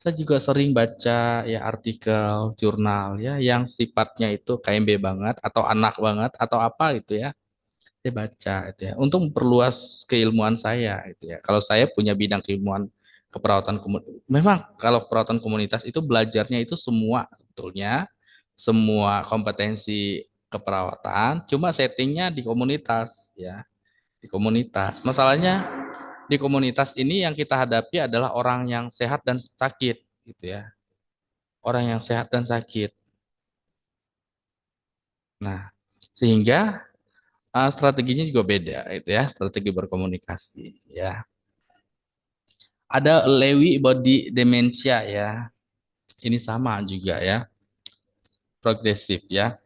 Saya juga sering baca ya artikel jurnal ya yang sifatnya itu KMB banget atau anak banget atau apa gitu ya. Saya baca itu ya untuk memperluas keilmuan saya itu ya. Kalau saya punya bidang keilmuan keperawatan komunitas, memang kalau perawatan komunitas itu belajarnya itu semua sebetulnya semua kompetensi keperawatan, cuma settingnya di komunitas ya di komunitas. Masalahnya di komunitas ini yang kita hadapi adalah orang yang sehat dan sakit, gitu ya. Orang yang sehat dan sakit. Nah, sehingga strateginya juga beda, itu ya, strategi berkomunikasi, ya. Ada Lewy body dementia ya. Ini sama juga ya, progresif ya.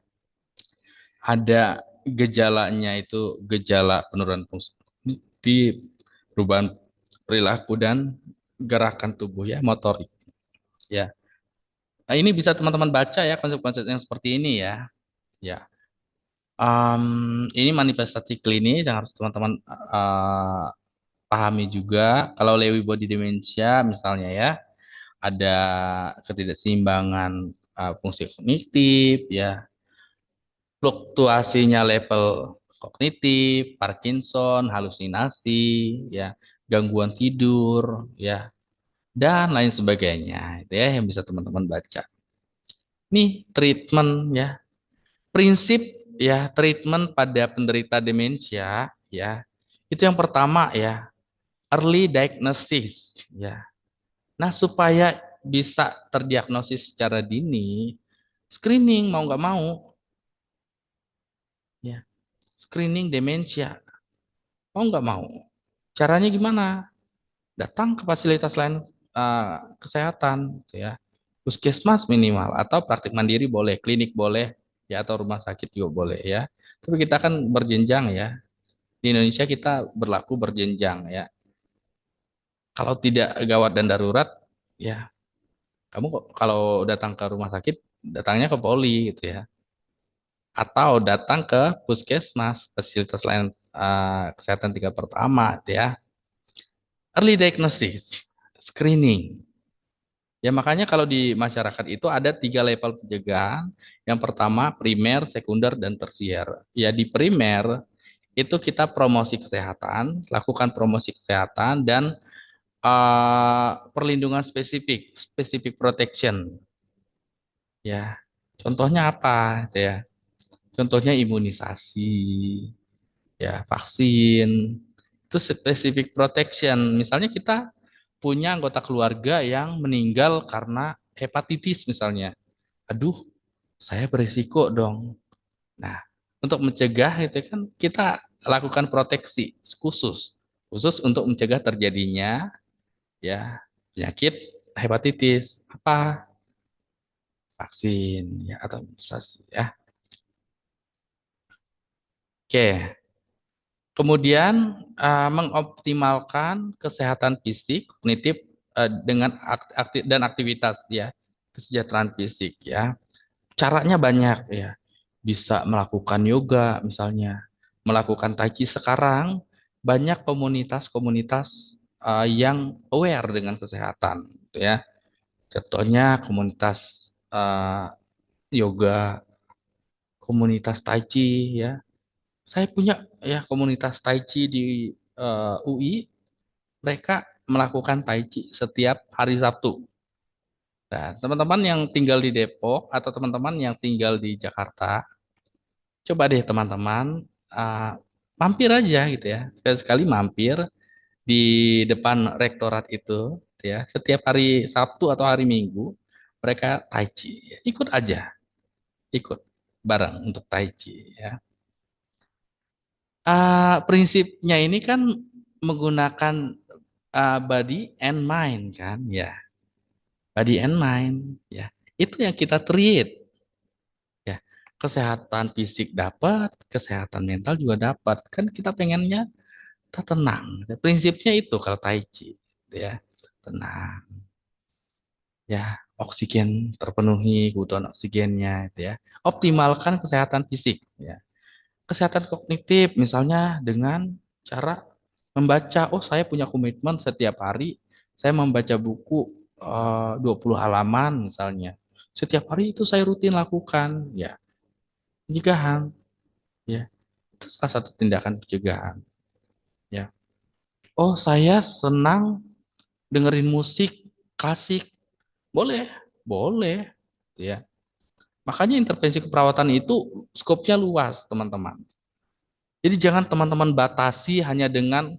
Ada gejalanya itu gejala penurunan fungsi kognitif, perubahan perilaku dan gerakan tubuh ya, motorik ya. Nah, ini bisa teman-teman baca ya konsep-konsep yang seperti ini ya. Ya, ini manifestasi klinis yang harus teman-teman pahami juga. Kalau Lewy body dementia misalnya ya, ada ketidakseimbangan fungsi kognitif ya, fluktuasinya level kognitif, Parkinson, halusinasi, ya, gangguan tidur, ya, dan lain sebagainya. Itu ya yang bisa teman-teman baca. Nih treatment ya, prinsip ya treatment pada penderita demensia ya. Itu yang pertama ya, early diagnosis ya. Nah, supaya bisa terdiagnosis secara dini, screening mau nggak mau ya, screening demensia mau nggak mau. Caranya gimana? Datang ke fasilitas lain kesehatan gitu ya. Puskesmas minimal atau praktik mandiri boleh, klinik boleh ya atau rumah sakit juga boleh ya. Tapi kita kan berjenjang ya. Di Indonesia kita berlaku berjenjang ya. Kalau tidak gawat dan darurat ya kamu kalau datang ke rumah sakit datangnya ke poli gitu ya. Atau datang ke puskesmas, fasilitas lain kesehatan tingkat pertama gitu ya. Early diagnosis, screening. Ya makanya kalau di masyarakat itu ada 3 level pencegahan. Yang pertama primer, sekunder, dan tersier. Ya di primer itu kita promosi kesehatan, lakukan promosi kesehatan dan perlindungan spesifik, specific protection. Ya, contohnya apa? Gitu ya, contohnya imunisasi, ya vaksin. Itu specific protection. Misalnya kita punya anggota keluarga yang meninggal karena hepatitis misalnya. Aduh, saya berisiko dong. Nah, untuk mencegah itu kan kita lakukan proteksi khusus, khusus untuk mencegah terjadinya ya penyakit hepatitis apa vaksin ya atau imunisasi ya. Oke, kemudian mengoptimalkan kesehatan fisik, kognitif dengan dan aktivitas ya kesejahteraan fisik ya. Caranya banyak ya. Bisa melakukan yoga misalnya, melakukan tai chi sekarang banyak komunitas-komunitas yang aware dengan kesehatan gitu ya. Contohnya komunitas yoga, komunitas tai chi ya. Saya punya ya komunitas tai chi di UI, mereka melakukan tai chi setiap hari Sabtu. Nah, teman-teman yang tinggal di Depok atau teman-teman yang tinggal di Jakarta, coba deh teman-teman uh, mampir aja gitu ya. Sekali-sekali mampir di depan rektorat itu gitu ya. Setiap hari Sabtu atau hari Minggu mereka tai chi. Ikut aja, ikut bareng untuk tai chi ya. Prinsipnya ini kan menggunakan body and mind kan ya. Body and mind ya. Itu yang kita treat ya. Kesehatan fisik dapat, kesehatan mental juga dapat. Kan kita pengennya kita tenang. Prinsipnya itu kalau tai chi, gitu ya, tenang, ya, oksigen terpenuhi kebutuhan oksigennya, itu ya. Optimalkan kesehatan fisik, ya. Kesehatan kognitif, misalnya dengan cara membaca. Oh, saya punya komitmen setiap hari, saya membaca buku 20 halaman misalnya. Setiap hari itu saya rutin lakukan, ya. Pencegahan, ya. Itu salah satu tindakan pencegahan, ya. Oh, saya senang dengerin musik klasik. Boleh, boleh, ya. Makanya intervensi keperawatan itu skopnya luas, teman-teman. Jadi jangan teman-teman batasi hanya dengan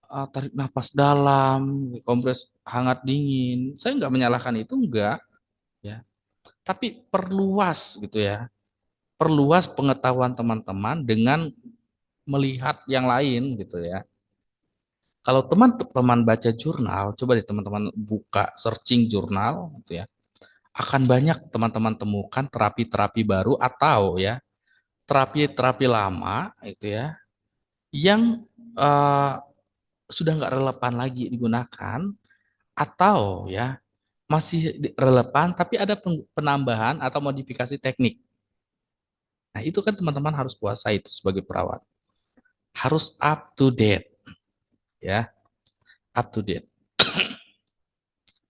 tarik nafas dalam, kompres hangat dingin. Saya nggak menyalahkan itu, enggak, ya. Tapi perluas gitu ya. Perluas pengetahuan teman-teman dengan melihat yang lain gitu ya. Kalau teman-teman baca jurnal, coba deh teman-teman buka searching jurnal gitu ya. Akan banyak teman-teman temukan terapi-terapi baru atau ya terapi-terapi lama itu ya yang eh, sudah nggak relevan lagi digunakan atau ya masih relevan tapi ada penambahan atau modifikasi teknik. Nah itu kan teman-teman harus kuasai itu sebagai perawat. Harus up to date ya, up to date.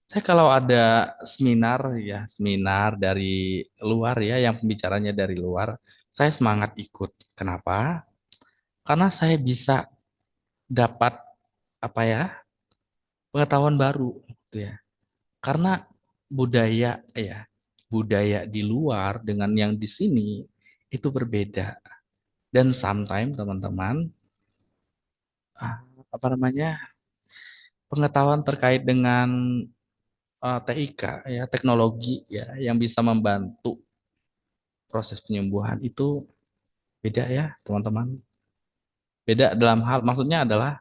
Saya kalau ada seminar ya, seminar dari luar ya, yang pembicaranya dari luar, saya semangat ikut. Kenapa? Karena saya bisa dapat apa ya, pengetahuan baru gitu ya. Karena budaya ya, budaya di luar dengan yang di sini itu berbeda. Dan sometimes teman-teman, ah, apa namanya, pengetahuan terkait dengan TIK ya, teknologi ya, yang bisa membantu proses penyembuhan itu beda ya, teman-teman. Beda dalam hal, maksudnya adalah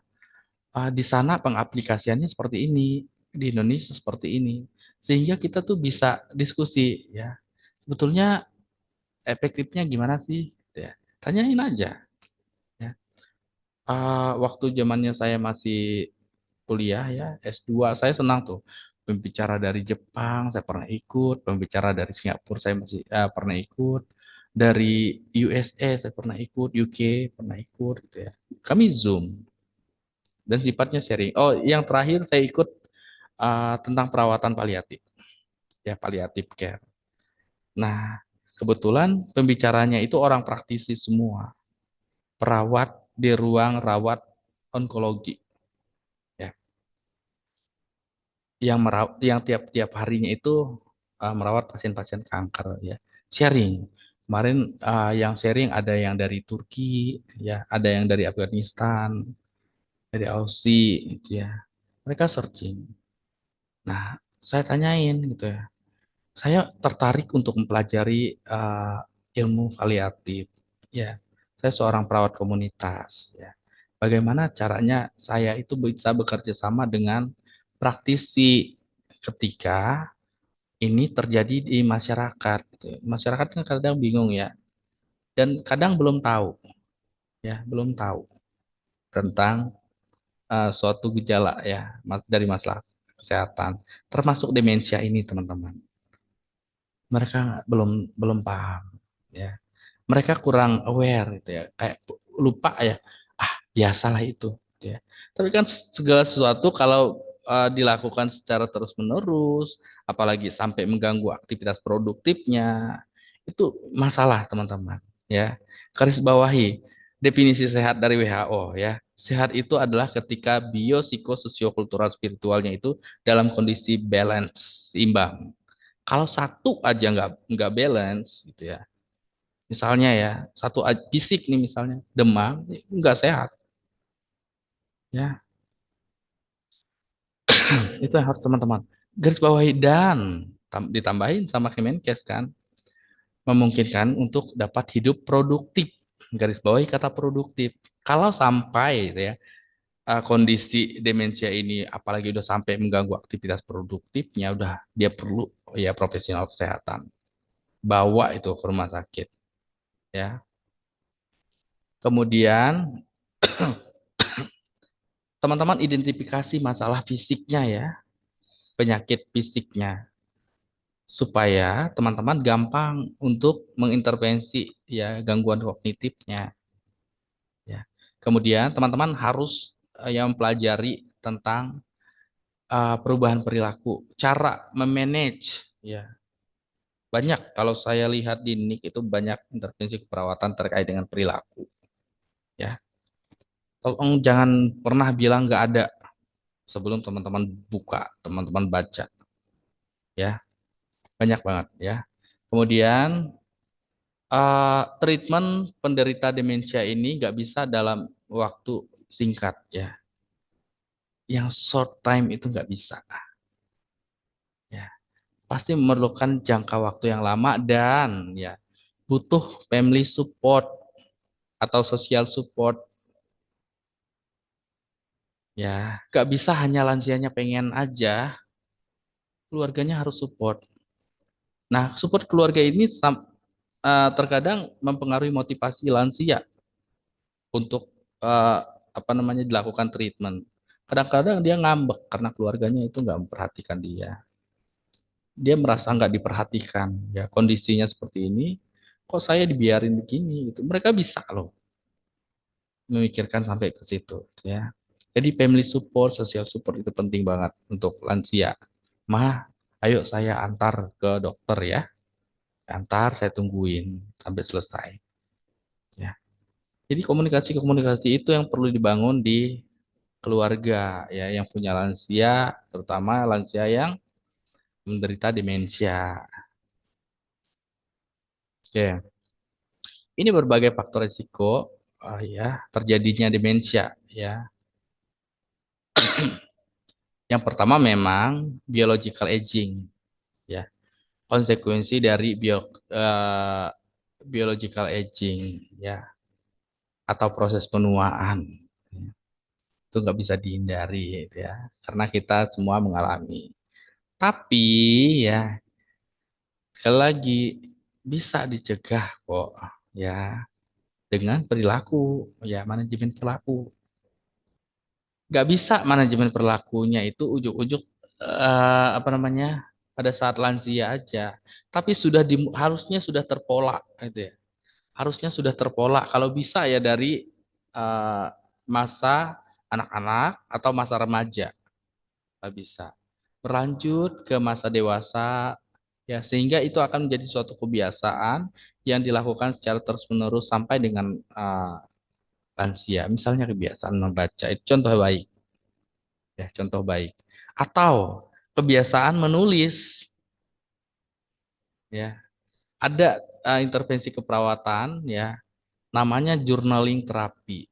di sana pengaplikasiannya seperti ini, di Indonesia seperti ini. Sehingga kita tuh bisa diskusi ya. Sebetulnya efektifnya gimana sih? Gitu ya. Tanyain aja ya. Waktu zamannya saya masih kuliah ya, S2, saya senang tuh. Pembicara dari Jepang saya pernah ikut, pembicara dari Singapura saya masih pernah ikut, dari USA saya pernah ikut, UK pernah ikut gitu ya. Kami Zoom dan sifatnya sharing. Oh, yang terakhir saya ikut tentang perawatan paliatif, ya paliatif care. Nah, kebetulan pembicaranya itu orang praktisi semua, perawat di ruang rawat onkologi, ya, yang tiap-tiap harinya itu merawat pasien-pasien kanker, ya, sharing. Kemarin yang sharing ada yang dari Turki, ya, ada yang dari Afghanistan, dari Aussie, gitu ya. Mereka searching. Nah, saya tanyain gitu ya. Saya tertarik untuk mempelajari ilmu paliatif. Ya, saya seorang perawat komunitas. Ya, bagaimana caranya saya itu bisa bekerja sama dengan praktisi ketika ini terjadi di masyarakat. Gitu. Masyarakat kan kadang bingung ya, dan kadang belum tahu, ya, belum tahu tentang suatu gejala ya dari masalah kesehatan, termasuk demensia ini, teman-teman. Mereka belum belum paham ya, mereka kurang aware gitu ya, kayak lupa ya, biasalah itu ya. Tapi kan segala sesuatu kalau dilakukan secara terus menerus, apalagi sampai mengganggu aktivitas produktifnya, itu masalah, teman-teman ya. Garis bawahi definisi sehat dari WHO ya. Sehat itu adalah ketika biopsikososiokultural spiritualnya itu dalam kondisi balance, imbang. Kalau satu aja nggak balance gitu ya. Misalnya ya, fisik nih misalnya demam, nggak sehat ya. Itu yang harus teman-teman garis bawahi, dan ditambahin sama Kemenkes kan, memungkinkan untuk dapat hidup produktif. Garis bawahi kata produktif. Kalau sampai gitu ya, kondisi demensia ini apalagi udah sampai mengganggu aktivitas produktifnya, udah dia perlu ya profesional kesehatan. Bawa itu ke rumah sakit ya. Kemudian teman-teman identifikasi masalah fisiknya ya, penyakit fisiknya, supaya teman-teman gampang untuk mengintervensi ya gangguan kognitifnya ya. Kemudian teman-teman harus yang mempelajari tentang perubahan perilaku, cara memanage ya. Banyak kalau saya lihat di NIK itu banyak intervensi keperawatan terkait dengan perilaku ya. Tolong jangan pernah bilang nggak ada sebelum teman-teman buka, teman-teman baca ya. Banyak banget ya. Kemudian treatment penderita demensia ini nggak bisa dalam waktu singkat ya. Yang short time itu nggak bisa ya. Pasti memerlukan jangka waktu yang lama dan ya butuh family support atau social support ya. Nggak bisa hanya lansianya pengen aja, keluarganya harus support. Nah, support keluarga ini terkadang mempengaruhi motivasi lansia untuk eh, apa namanya dilakukan treatment. Kadang-kadang dia ngambek karena keluarganya itu nggak memperhatikan dia. Dia merasa nggak diperhatikan. Ya kondisinya seperti ini, kok saya dibiarin begini gitu. Mereka bisa loh memikirkan sampai ke situ. Ya. Jadi family support, social support itu penting banget untuk lansia. Mah, ayo saya antar ke dokter ya. Antar, saya tungguin sampai selesai. Ya. Jadi komunikasi-komunikasi itu yang perlu dibangun di keluarga ya, yang punya lansia, terutama lansia yang menderita demensia. Oke, ini berbagai faktor risiko ya terjadinya demensia ya. Yang pertama memang biological aging ya, konsekuensi dari biological aging ya, atau proses penuaan. Itu nggak bisa dihindari gitu ya, karena kita semua mengalami. Tapi ya, sekali lagi bisa dicegah kok ya dengan perilaku ya, manajemen perilaku. Nggak bisa manajemen perilakunya itu ujuk-ujuk apa namanya, pada saat lansia aja. Tapi harusnya sudah terpola gitu ya. Harusnya sudah terpola kalau bisa ya dari eh, masa anak-anak atau masa remaja. Nggak bisa berlanjut ke masa dewasa ya, sehingga itu akan menjadi suatu kebiasaan yang dilakukan secara terus-menerus sampai dengan lansia. Misalnya kebiasaan membaca itu contoh baik ya, contoh baik. Atau kebiasaan menulis ya. Ada intervensi keperawatan ya, namanya journaling terapi.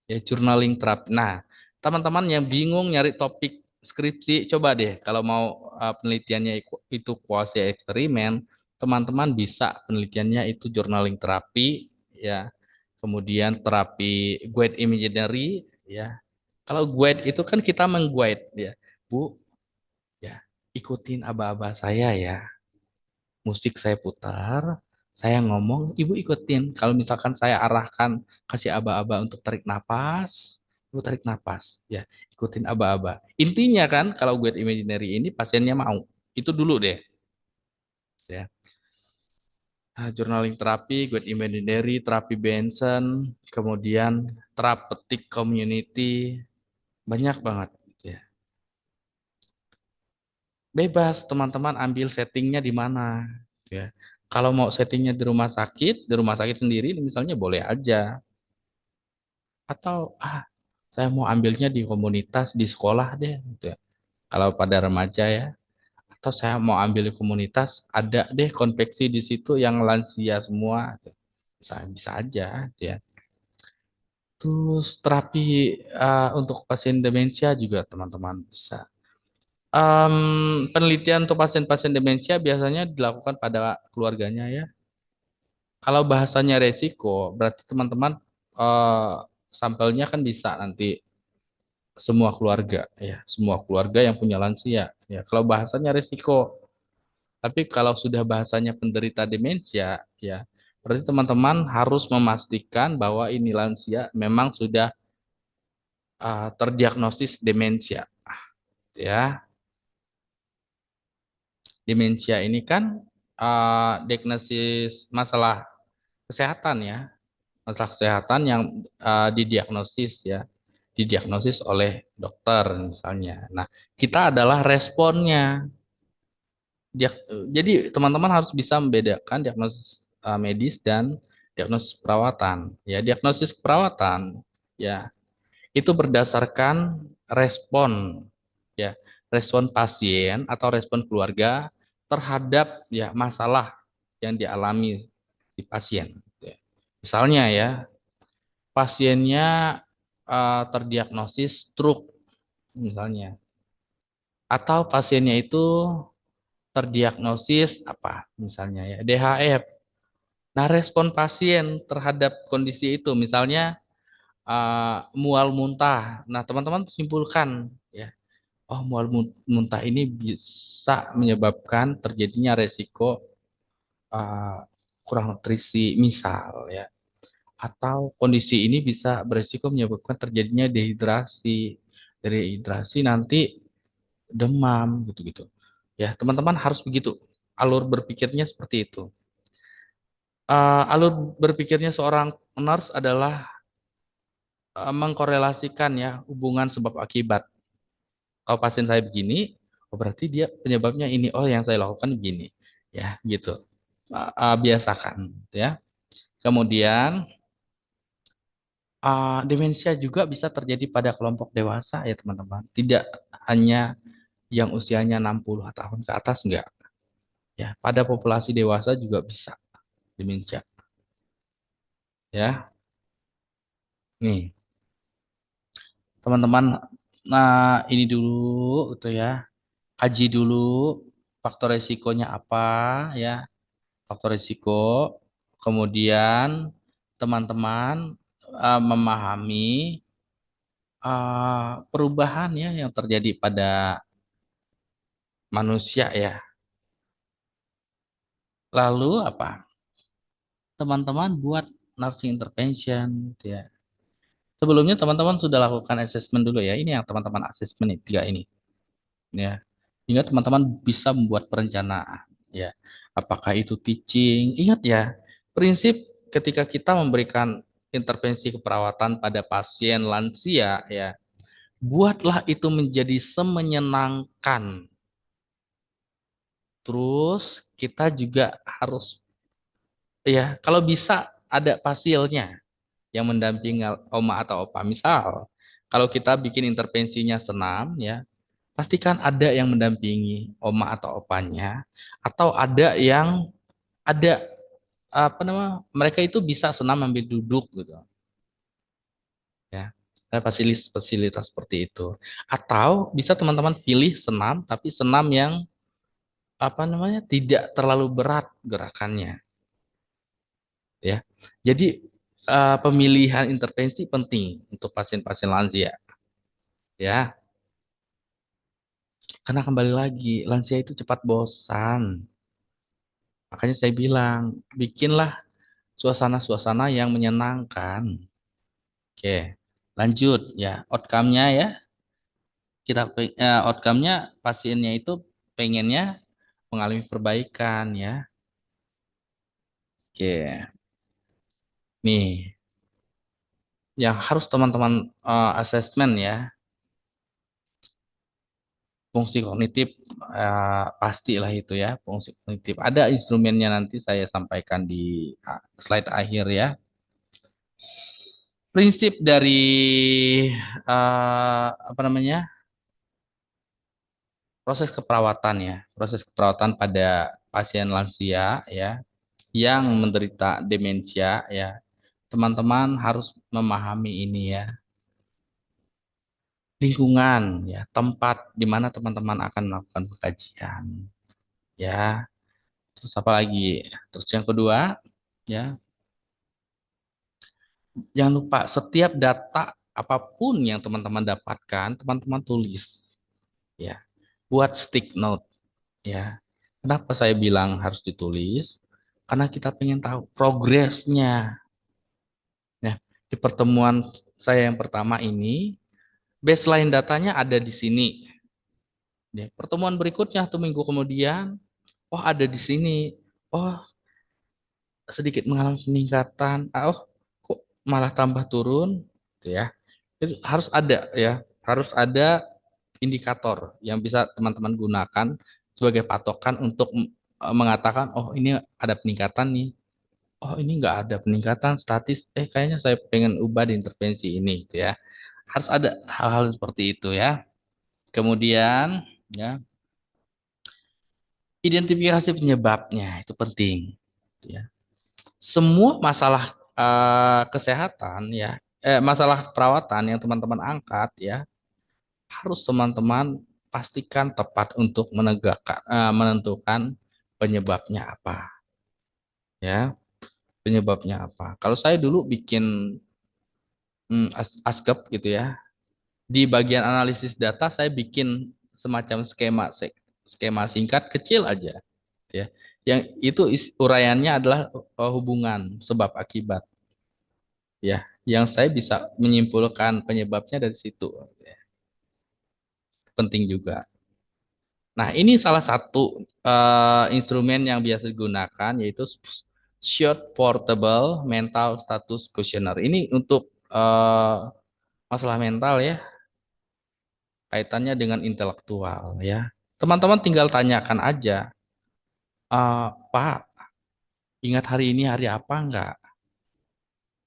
Ya, journaling terapi. Nah, teman-teman yang bingung nyari topik skripsi, coba deh kalau mau penelitiannya itu kuasi eksperimen, teman-teman bisa penelitiannya itu journaling terapi ya. Kemudian terapi guide imaginary ya. Kalau guide itu kan kita mengguide ya. Bu, ya, ikutin aba-aba saya ya. Musik saya putar, saya ngomong, ibu ikutin. Kalau misalkan saya arahkan, kasih aba-aba untuk tarik napas, ibu tarik napas, ya, ikutin aba-aba. Intinya kan, kalau gue imaginary ini pasiennya mau, itu dulu deh, ya. Nah, journaling terapi, gue imaginary, terapi Benson, kemudian therapeutic community, banyak banget, ya. Bebas teman-teman ambil settingnya di mana, ya. Kalau mau settingnya di rumah sakit sendiri misalnya boleh aja. Atau saya mau ambilnya di komunitas di sekolah deh, gitu ya. Kalau pada remaja ya. Atau saya mau ambil di komunitas, ada deh konveksi di situ yang lansia semua. Gitu. Bisa bisa aja, gitu ya. Terus terapi untuk pasien demensia juga teman-teman bisa. Penelitian untuk pasien-pasien demensia biasanya dilakukan pada keluarganya ya. Kalau bahasanya resiko, berarti teman-teman eh, sampelnya kan bisa nanti semua keluarga ya, semua keluarga yang punya lansia ya. Kalau bahasanya resiko, tapi kalau sudah bahasanya penderita demensia ya, berarti teman-teman harus memastikan bahwa ini lansia memang sudah terdiagnosis demensia ya. Demensia ini kan diagnosis masalah kesehatan ya, masalah kesehatan yang didiagnosis ya, didiagnosis oleh dokter misalnya. Nah, kita adalah responnya. Jadi teman-teman harus bisa membedakan diagnosis medis dan diagnosis perawatan. Ya, diagnosis perawatan ya itu berdasarkan respon ya, respon pasien atau respon keluarga terhadap ya masalah yang dialami di pasien. Ya. Misalnya ya, pasiennya terdiagnosis stroke misalnya, atau pasiennya itu terdiagnosis apa misalnya ya DHF. Nah, respon pasien terhadap kondisi itu misalnya mual muntah. Nah, teman-teman simpulkan ya. Oh, muntah ini bisa menyebabkan terjadinya resiko uh, kurang nutrisi misal ya. Atau kondisi ini bisa beresiko menyebabkan terjadinya dehidrasi. Dehidrasi nanti demam gitu-gitu. Ya, teman-teman harus begitu. Alur berpikirnya seperti itu. Alur berpikirnya seorang nurse adalah mengkorelasikan ya hubungan sebab akibat. Kalau pasien saya begini, oh berarti dia penyebabnya ini. Oh, yang saya lakukan begini. Ya, gitu. Biasakan ya. Kemudian Demensia juga bisa terjadi pada kelompok dewasa ya teman-teman. Tidak hanya yang usianya 60 tahun ke atas, enggak. Ya, pada populasi dewasa juga bisa demensia. Ya, nih teman-teman. Nah, ini dulu itu ya. Kaji dulu faktor resikonya apa ya. Faktor risiko. Kemudian teman-teman memahami perubahan ya yang terjadi pada manusia ya. Lalu apa? Teman-teman buat nursing intervention ya. Sebelumnya teman-teman sudah lakukan assessment dulu ya. Ini yang teman-teman assessment nih, tiga ini ya. Hingga teman-teman bisa membuat perencanaan ya. Apakah itu teaching? Ingat ya, prinsip ketika kita memberikan intervensi keperawatan pada pasien lansia ya, buatlah itu menjadi semenyenangkan. Terus kita juga harus ya, kalau bisa ada pasilnya yang mendampingi oma atau opa. Misal, kalau kita bikin intervensinya senam ya, pastikan ada yang mendampingi oma atau opanya, atau ada yang ada apa nama mereka itu bisa senam sambil duduk gitu ya. Ada fasilitas seperti itu. Atau bisa teman-teman pilih senam tapi senam yang apa namanya tidak terlalu berat gerakannya ya. Jadi pemilihan intervensi penting untuk pasien-pasien lansia ya. Karena kembali lagi lansia itu cepat bosan. Makanya saya bilang bikinlah suasana-suasana yang menyenangkan. Oke, lanjut ya. Outcome-nya ya, outcome-nya pasiennya itu pengennya mengalami perbaikan ya. Oke, nih yang harus teman-teman assessment ya, fungsi kognitif pastilah itu ya, fungsi kognitif. Ada instrumennya nanti saya sampaikan di slide akhir ya. Prinsip dari apa namanya? Proses keperawatan ya, proses keperawatan pada pasien lansia ya yang menderita demensia ya. Teman-teman harus memahami ini ya. Lingkungan ya, tempat di mana teman-teman akan melakukan pengkajian ya. Terus apa lagi? Terus yang kedua ya, jangan lupa setiap data apapun yang teman-teman dapatkan, teman-teman tulis ya. Buat stick note ya. Kenapa saya bilang harus ditulis? Karena kita pengen tahu progresnya. Ya, di pertemuan saya yang pertama ini, baseline datanya ada di sini. Ya, pertemuan berikutnya 1 minggu kemudian, oh ada di sini. Oh, sedikit mengalami peningkatan. Oh, kok malah tambah turun? Gitu ya. Itu harus ada ya, harus ada indikator yang bisa teman-teman gunakan sebagai patokan untuk mengatakan, oh ini ada peningkatan nih. Oh ini nggak ada peningkatan statis. Kayaknya saya pengen ubah di intervensi ini, gitu ya. Harus ada hal-hal seperti itu ya. Kemudian ya identifikasi penyebabnya itu penting, gitu ya. Semua masalah kesehatan ya, masalah perawatan yang teman-teman angkat ya, harus teman-teman pastikan tepat untuk menentukan penyebabnya apa ya, penyebabnya apa. Kalau saya dulu bikin ASCEP gitu ya, di bagian analisis data saya bikin semacam skema singkat kecil aja ya. Yang itu uraiannya adalah hubungan sebab akibat ya. Yang saya bisa menyimpulkan penyebabnya dari situ ya. Penting juga. Nah, ini salah satu instrumen yang biasa digunakan yaitu Short Portable Mental Status Questionnaire. Ini untuk masalah mental ya, kaitannya dengan intelektual ya. Teman-teman tinggal tanyakan aja, Pak, ingat hari ini hari apa enggak?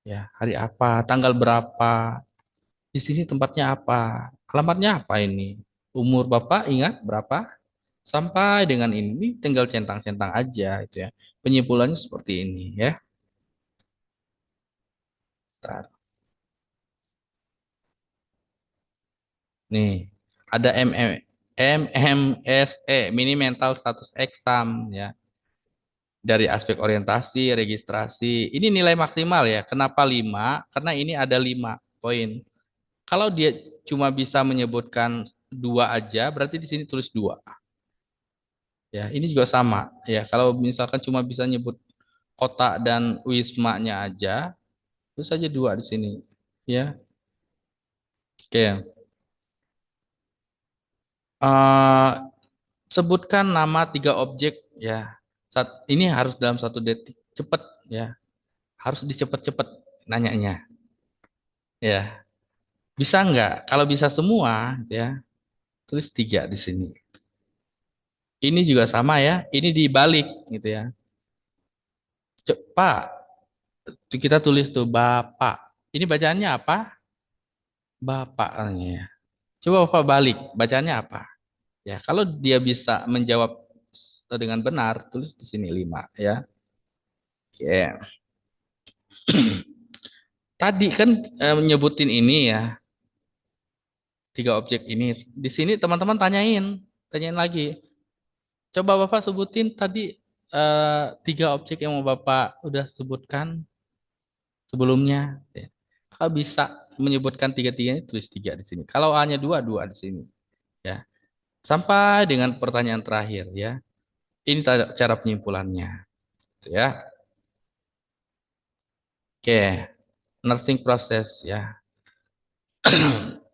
Ya, hari apa, tanggal berapa, di sini tempatnya apa, alamatnya apa ini, umur Bapak ingat berapa, sampai dengan ini tinggal centang-centang aja itu ya. Penyimpulannya seperti ini ya. Bentar. Nih, ada MMSE, mini mental status exam ya. Dari aspek orientasi, registrasi. Ini nilai maksimal ya. Kenapa 5? Karena ini ada 5 poin. Kalau dia cuma bisa menyebutkan dua aja, berarti di sini tulis dua. Ya, ini juga sama. Ya, kalau misalkan cuma bisa nyebut kota dan wismanya aja, terus saja dua di sini. Ya, oke. Eh, sebutkan nama 3 objek ya. Ini harus dalam 1 detik. Cepet ya. Harus dicepet-cepet nanyanya. Ya. Bisa nggak? Kalau bisa semua, ya, tulis 3 di sini. Ini juga sama ya. Ini dibalik, gitu ya. Pak, kita tulis tuh Bapak. Ini bacaannya apa? Bapak. Ya. Coba Bapak balik, bacaannya apa? Ya, kalau dia bisa menjawab dengan benar, tulis di sini 5 ya. Ya. Tadi kan menyebutin ini ya, 3 objek ini. Di sini teman-teman tanyain lagi. Coba Bapak sebutin tadi 3 objek yang mau Bapak udah sebutkan sebelumnya. Ya. Kalau bisa menyebutkan tiga-tiganya, tulis 3 di sini. Kalau hanya dua, dua di sini. Ya. Sampai dengan pertanyaan terakhir ya. Ini cara penyimpulannya. Ya. Oke. Nursing proses ya.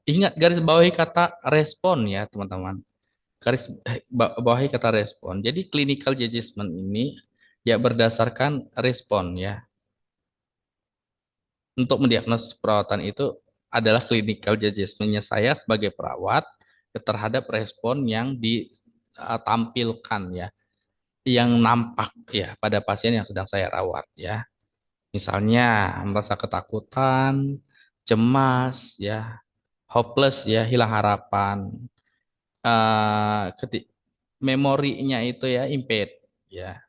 Ingat garis bawahi kata respon ya teman-teman. Garis bawahi kata respon. Jadi clinical judgment ini ya berdasarkan respon ya. Untuk mendiagnosis perawatan itu adalah clinical judgment-nya saya sebagai perawat terhadap respon yang ditampilkan ya, yang nampak ya pada pasien yang sedang saya rawat ya. Misalnya merasa ketakutan, cemas ya, hopeless ya, hilang harapan, ketik memorinya itu ya impaired ya.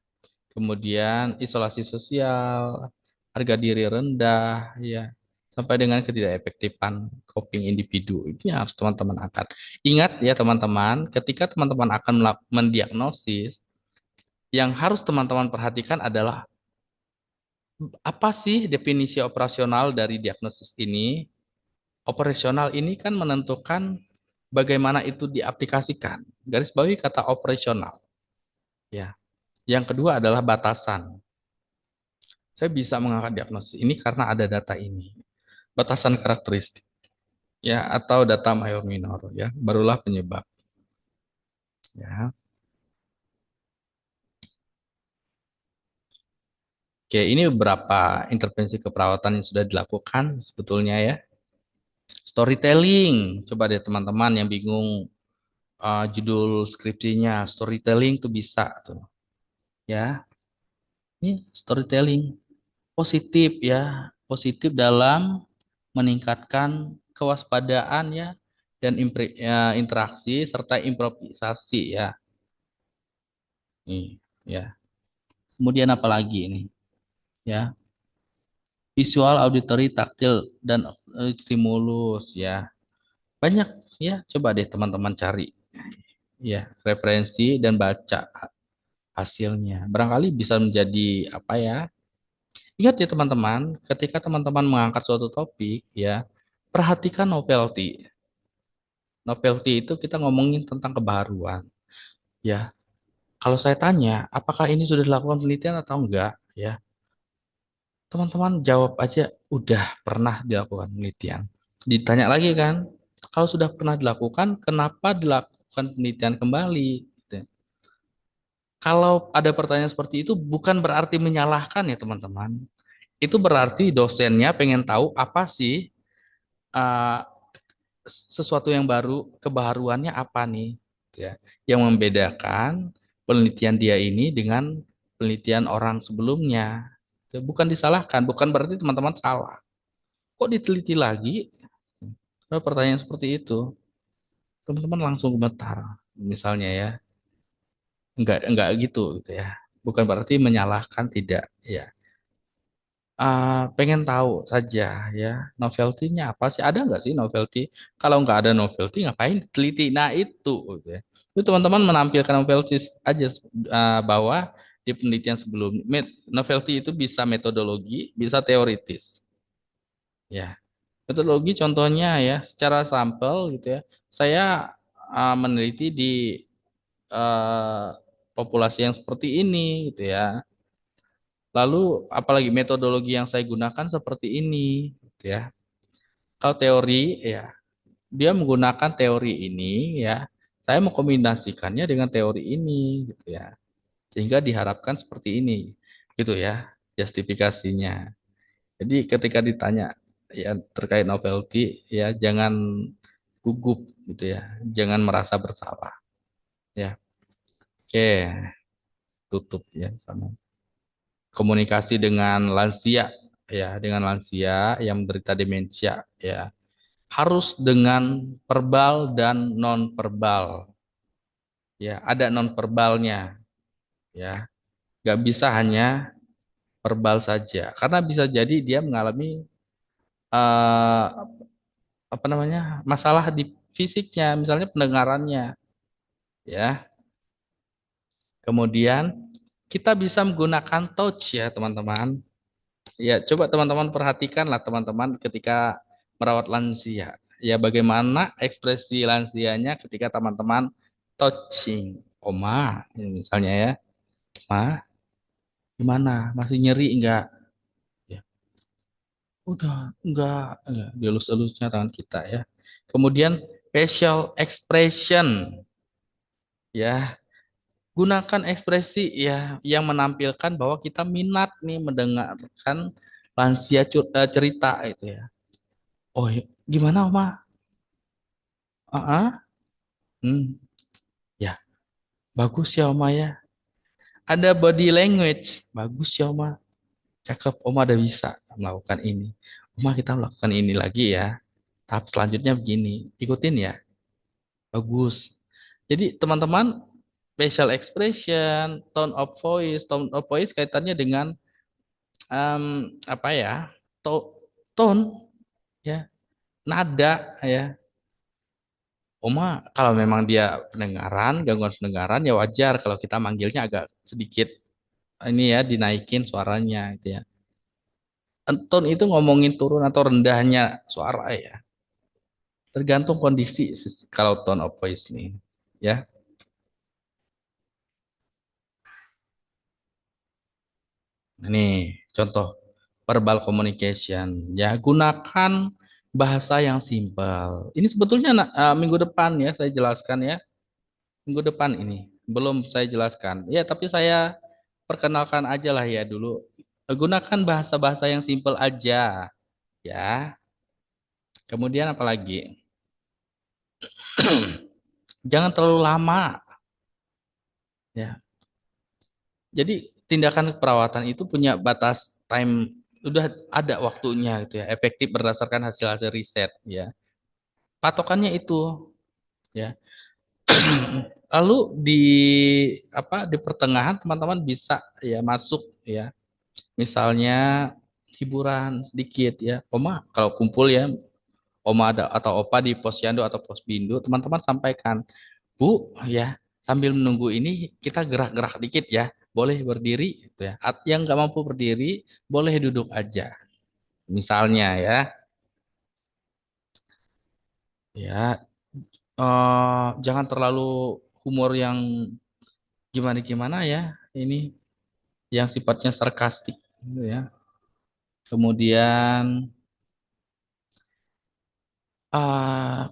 Kemudian isolasi sosial, harga diri rendah, ya, sampai dengan ketidakefektifan coping individu. Ini harus teman-teman angkat. Ingat ya teman-teman, ketika teman-teman akan mendiagnosis, yang harus teman-teman perhatikan adalah apa sih definisi operasional dari diagnosis ini? Operasional ini kan menentukan bagaimana itu diaplikasikan. Garis bawahi kata operasional. Ya. Yang kedua adalah batasan. Saya bisa mengangkat diagnosis ini karena ada data ini. Batasan karakteristik ya atau data mayor minor ya, barulah penyebab ya. Oke, ini beberapa intervensi keperawatan yang sudah dilakukan sebetulnya ya. Storytelling, coba deh teman-teman yang bingung judul skripsinya, storytelling tuh bisa tuh ya. Ini storytelling positif ya, positif dalam meningkatkan kewaspadaan ya dan interaksi serta improvisasi ya. Nih, ya. Kemudian apa lagi ini? Ya, visual, auditory, taktil dan stimulus ya. Banyak ya. Coba deh teman-teman cari ya referensi dan baca hasilnya. Barangkali bisa menjadi apa ya? Ingat ya teman-teman, ketika teman-teman mengangkat suatu topik ya, perhatikan novelty. Novelty itu kita ngomongin tentang kebaruan ya. Kalau saya tanya, apakah ini sudah dilakukan penelitian atau enggak ya? Teman-teman jawab aja, udah pernah dilakukan penelitian. Ditanya lagi kan, kalau sudah pernah dilakukan, kenapa dilakukan penelitian kembali? Gitu. Kalau ada pertanyaan seperti itu, bukan berarti menyalahkan ya teman-teman. Itu berarti dosennya pengen tahu apa sih uh, sesuatu yang baru, kebaharuannya apa nih? Gitu ya. Yang membedakan penelitian dia ini dengan penelitian orang sebelumnya. Bukan disalahkan, bukan berarti teman-teman salah. Kok diteliti lagi? Kalau pertanyaan seperti itu, teman-teman langsung gemetar. Misalnya ya, enggak gitu ya. Bukan berarti menyalahkan, tidak ya. Pengen tahu saja ya, novelty-nya apa sih? Ada nggak sih novelty? Kalau nggak ada novelty, ngapain diteliti? Nah itu, gitu ya. Itu teman-teman menampilkan novelty aja, bahwa di penelitian sebelum novelty itu bisa metodologi, bisa teoritis. Ya, metodologi contohnya ya, secara sampel gitu ya. Saya meneliti di eh, populasi yang seperti ini gitu ya. Lalu apalagi metodologi yang saya gunakan seperti ini gitu ya. Kalau teori ya, dia menggunakan teori ini ya. Saya mengkombinasikannya dengan teori ini gitu ya. Sehingga diharapkan seperti ini gitu ya justifikasinya. Jadi ketika ditanya ya terkait novelty ya jangan gugup gitu ya. Jangan merasa bersalah ya. Oke, tutup ya sama komunikasi dengan lansia ya, dengan lansia yang menderita demensia ya. Harus dengan verbal dan non verbal ya, ada non verbalnya ya. Gak bisa hanya verbal saja karena bisa jadi dia mengalami eh, apa namanya masalah di fisiknya, misalnya pendengarannya ya. Kemudian kita bisa menggunakan touch ya teman-teman. Ya, coba teman-teman perhatikanlah teman-teman ketika merawat lansia. Ya, bagaimana ekspresi lansianya ketika teman-teman touching. Oma, ini misalnya ya. Ma, gimana? Masih nyeri enggak? Ya, udah, enggak. Dielus-elusnya tangan kita ya. Kemudian facial expression ya. Gunakan ekspresi ya yang menampilkan bahwa kita minat nih mendengarkan lansia cerita itu ya. Oh, gimana, Oma? Ah, hmm, ya, bagus ya, Oma ya. Ada body language, bagus ya, Oma. Cakep, Oma udah bisa melakukan ini. Oma, kita melakukan ini lagi ya. Tahap selanjutnya begini, ikutin ya. Bagus. Jadi, teman-teman, facial expression, tone of voice kaitannya dengan apa ya? Tone ya, nada ya. Oma, kalau memang dia pendengaran, gangguan pendengaran ya wajar kalau kita manggilnya agak sedikit ini ya dinaikin suaranya gitu ya. Tone itu ngomongin turun atau rendahnya suara ya. Tergantung kondisi kalau tone of voice nih ya. Ini contoh verbal communication ya, gunakan bahasa yang simpel. Ini sebetulnya minggu depan ya saya jelaskan ya. Minggu depan ini belum saya jelaskan. Ya, tapi saya perkenalkan aja lah ya dulu. Gunakan bahasa-bahasa yang simpel aja, ya. Kemudian apa lagi? Jangan terlalu lama, ya. Jadi tindakan keperawatan itu punya batas time, udah ada waktunya gitu ya, efektif berdasarkan hasil-hasil riset, ya. Patokannya itu, ya. Lalu di di pertengahan teman-teman bisa ya masuk ya. Misalnya hiburan sedikit ya. Oma kalau kumpul ya, Oma ada atau Opa di Posyandu atau Posbindu, teman-teman sampaikan, Bu ya, sambil menunggu ini kita gerak-gerak dikit ya. Boleh berdiri gitu ya. Yang nggak mampu berdiri boleh duduk aja. Misalnya ya, ya jangan terlalu humor yang gimana-gimana ya. Ini yang sifatnya sarkastik gitu ya. Kemudian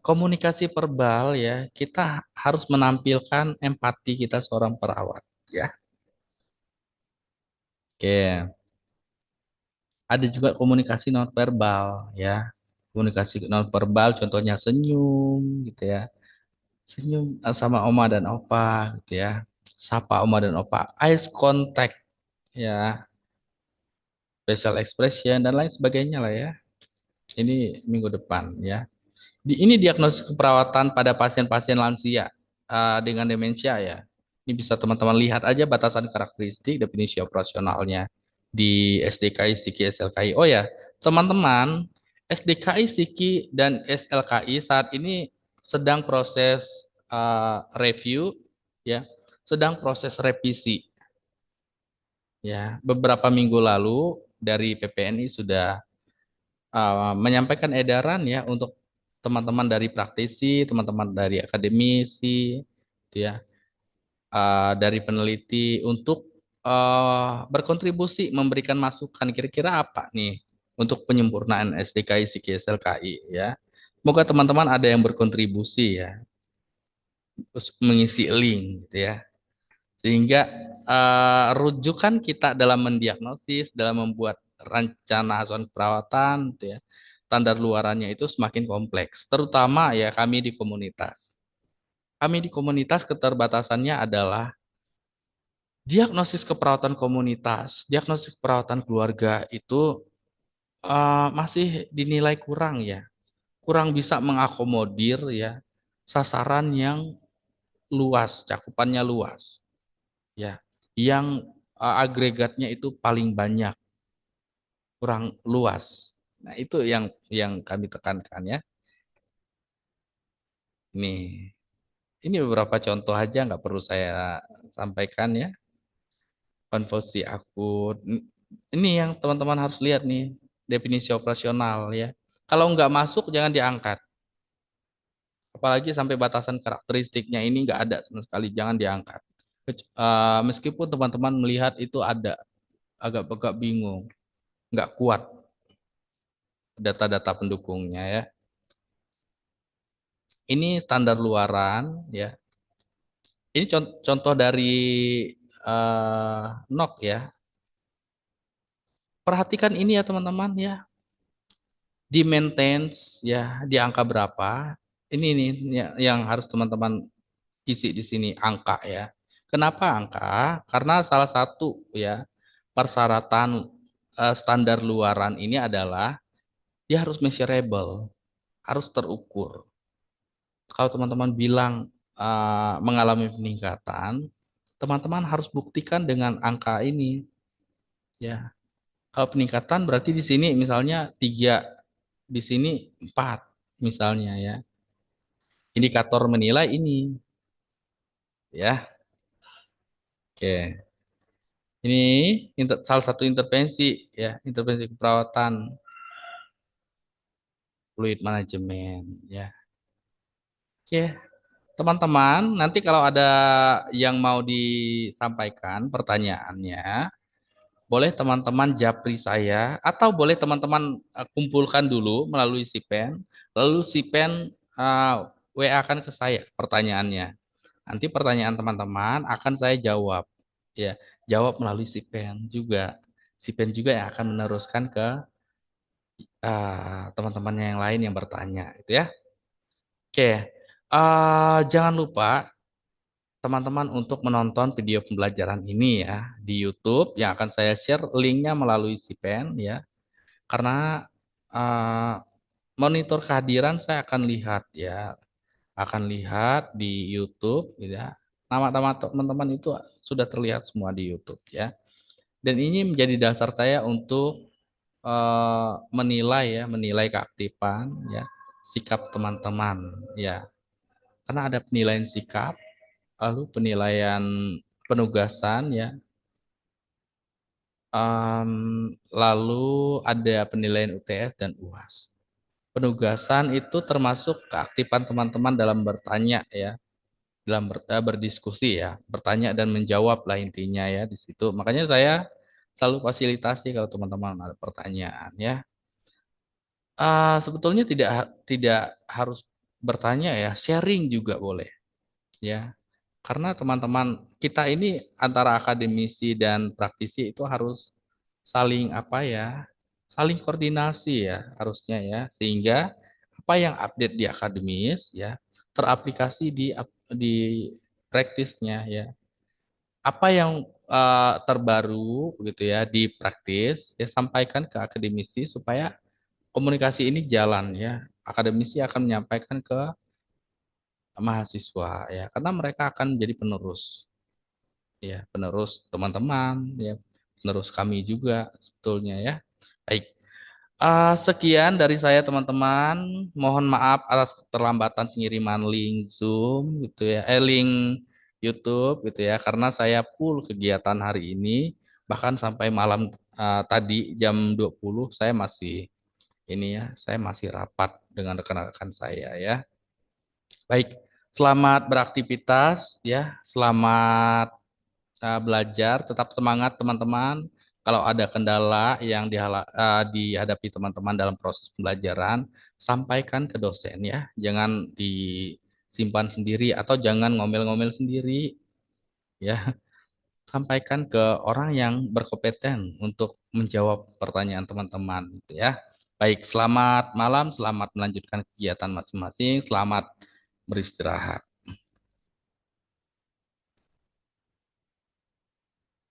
komunikasi verbal ya, kita harus menampilkan empati kita seorang perawat ya. Oke, ada juga komunikasi non verbal ya. Komunikasi non verbal contohnya senyum gitu ya. Senyum sama oma dan opa gitu ya. Sapa oma dan opa, eye contact ya. facial expression dan lain sebagainya lah ya. Ini minggu depan ya. Ini diagnosis keperawatan pada pasien-pasien lansia dengan demensia ya. Ini bisa teman-teman lihat aja batasan karakteristik definisi operasionalnya di SDKI, SIKI, SLKI. Oh ya, teman-teman, SDKI, SIKI, dan SLKI saat ini sedang proses review ya, sedang proses revisi ya. Beberapa minggu lalu dari PPNI sudah menyampaikan edaran ya untuk teman-teman dari praktisi, teman-teman dari akademisi, gitu ya, dari peneliti untuk berkontribusi memberikan masukan kira-kira apa nih untuk penyempurnaan SDKI, SIKI, SLKI ya. Semoga teman-teman ada yang berkontribusi ya, terus mengisi link gitu ya. Sehingga rujukan kita dalam mendiagnosis, dalam membuat rencana asuhan perawatan, gitu ya, standar luarannya itu semakin kompleks. Terutama ya kami di komunitas. Kami di komunitas keterbatasannya adalah diagnosis keperawatan komunitas, diagnosis keperawatan keluarga itu masih dinilai kurang ya, kurang bisa mengakomodir ya sasaran yang luas, cakupannya luas. Ya, yang agregatnya itu paling banyak, kurang luas. Nah, itu yang kami tekankan ya. Ini beberapa contoh aja nggak perlu saya sampaikan ya. Konfusi akut. Ini yang teman-teman harus lihat nih, definisi operasional ya. Kalau nggak masuk jangan diangkat. Apalagi sampai batasan karakteristiknya ini nggak ada sama sekali, jangan diangkat. Meskipun teman-teman melihat itu ada, agak-agak bingung, nggak kuat data-data pendukungnya ya. Ini standar luaran ya. Ini contoh dari NOC ya. Perhatikan ini ya teman-teman ya. Di maintenance ya di angka berapa? Ini nih yang harus teman-teman isi di sini angka ya. Kenapa angka? Karena salah satu ya persyaratan standar luaran ini adalah dia harus measurable, harus terukur. Kalau teman-teman bilang mengalami peningkatan, teman-teman harus buktikan dengan angka ini. Ya, kalau peningkatan berarti di sini misalnya 3, di sini 4 misalnya ya. Indikator menilai ini ya. Oke. Ini salah satu intervensi ya, intervensi keperawatan fluid manajemen ya. Oke, teman-teman, nanti kalau ada yang mau disampaikan pertanyaannya, boleh teman-teman japri saya atau boleh teman-teman kumpulkan dulu melalui Sipen, lalu Sipen WA kan ke saya pertanyaannya. Nanti pertanyaan teman-teman akan saya jawab. Ya, jawab melalui Sipen juga. Sipen juga yang akan meneruskan ke teman-temannya yang lain yang bertanya, gitu ya. Oke, jangan lupa teman-teman untuk menonton video pembelajaran ini ya di YouTube yang akan saya share linknya melalui Sipen ya. Karena eh, monitor kehadiran saya akan lihat ya, akan lihat di YouTube gitu ya. Nama-nama teman-teman itu sudah terlihat semua di YouTube ya. Dan ini menjadi dasar saya untuk menilai ya, menilai keaktifan ya, sikap teman-teman ya. Karena ada penilaian sikap, lalu penilaian penugasan ya, lalu ada penilaian UTS dan UAS. Penugasan itu termasuk keaktifan teman-teman dalam bertanya ya, dalam berdiskusi ya, bertanya dan menjawab lah intinya ya di situ. Makanya saya selalu fasilitasi kalau teman-teman ada pertanyaan ya. Sebetulnya tidak harus bertanya ya, sharing juga boleh ya. Karena teman-teman kita ini antara akademisi dan praktisi itu harus saling apa ya, saling koordinasi ya harusnya ya, sehingga apa yang update di akademis ya teraplikasi di praktisnya ya. Apa yang terbaru gitu ya di praktis ya sampaikan ke akademisi supaya komunikasi ini jalan ya. Akademisi akan menyampaikan ke mahasiswa ya karena mereka akan menjadi penerus ya, penerus teman-teman ya, penerus kami juga sebetulnya ya. Baik. Sekian dari saya teman-teman. Mohon maaf atas keterlambatan pengiriman link Zoom gitu ya, link YouTube gitu ya, karena saya full kegiatan hari ini, bahkan sampai malam tadi jam 20 saya masih ini ya, saya masih rapat dengan rekan-rekan saya ya. Baik, selamat beraktivitas ya, selamat belajar, tetap semangat teman-teman. Kalau ada kendala yang dihadapi teman-teman dalam proses pembelajaran, sampaikan ke dosen ya. Jangan disimpan sendiri atau jangan ngomel-ngomel sendiri ya. Sampaikan ke orang yang berkompeten untuk menjawab pertanyaan teman-teman gitu ya. Baik, selamat malam, selamat melanjutkan kegiatan masing-masing, selamat beristirahat.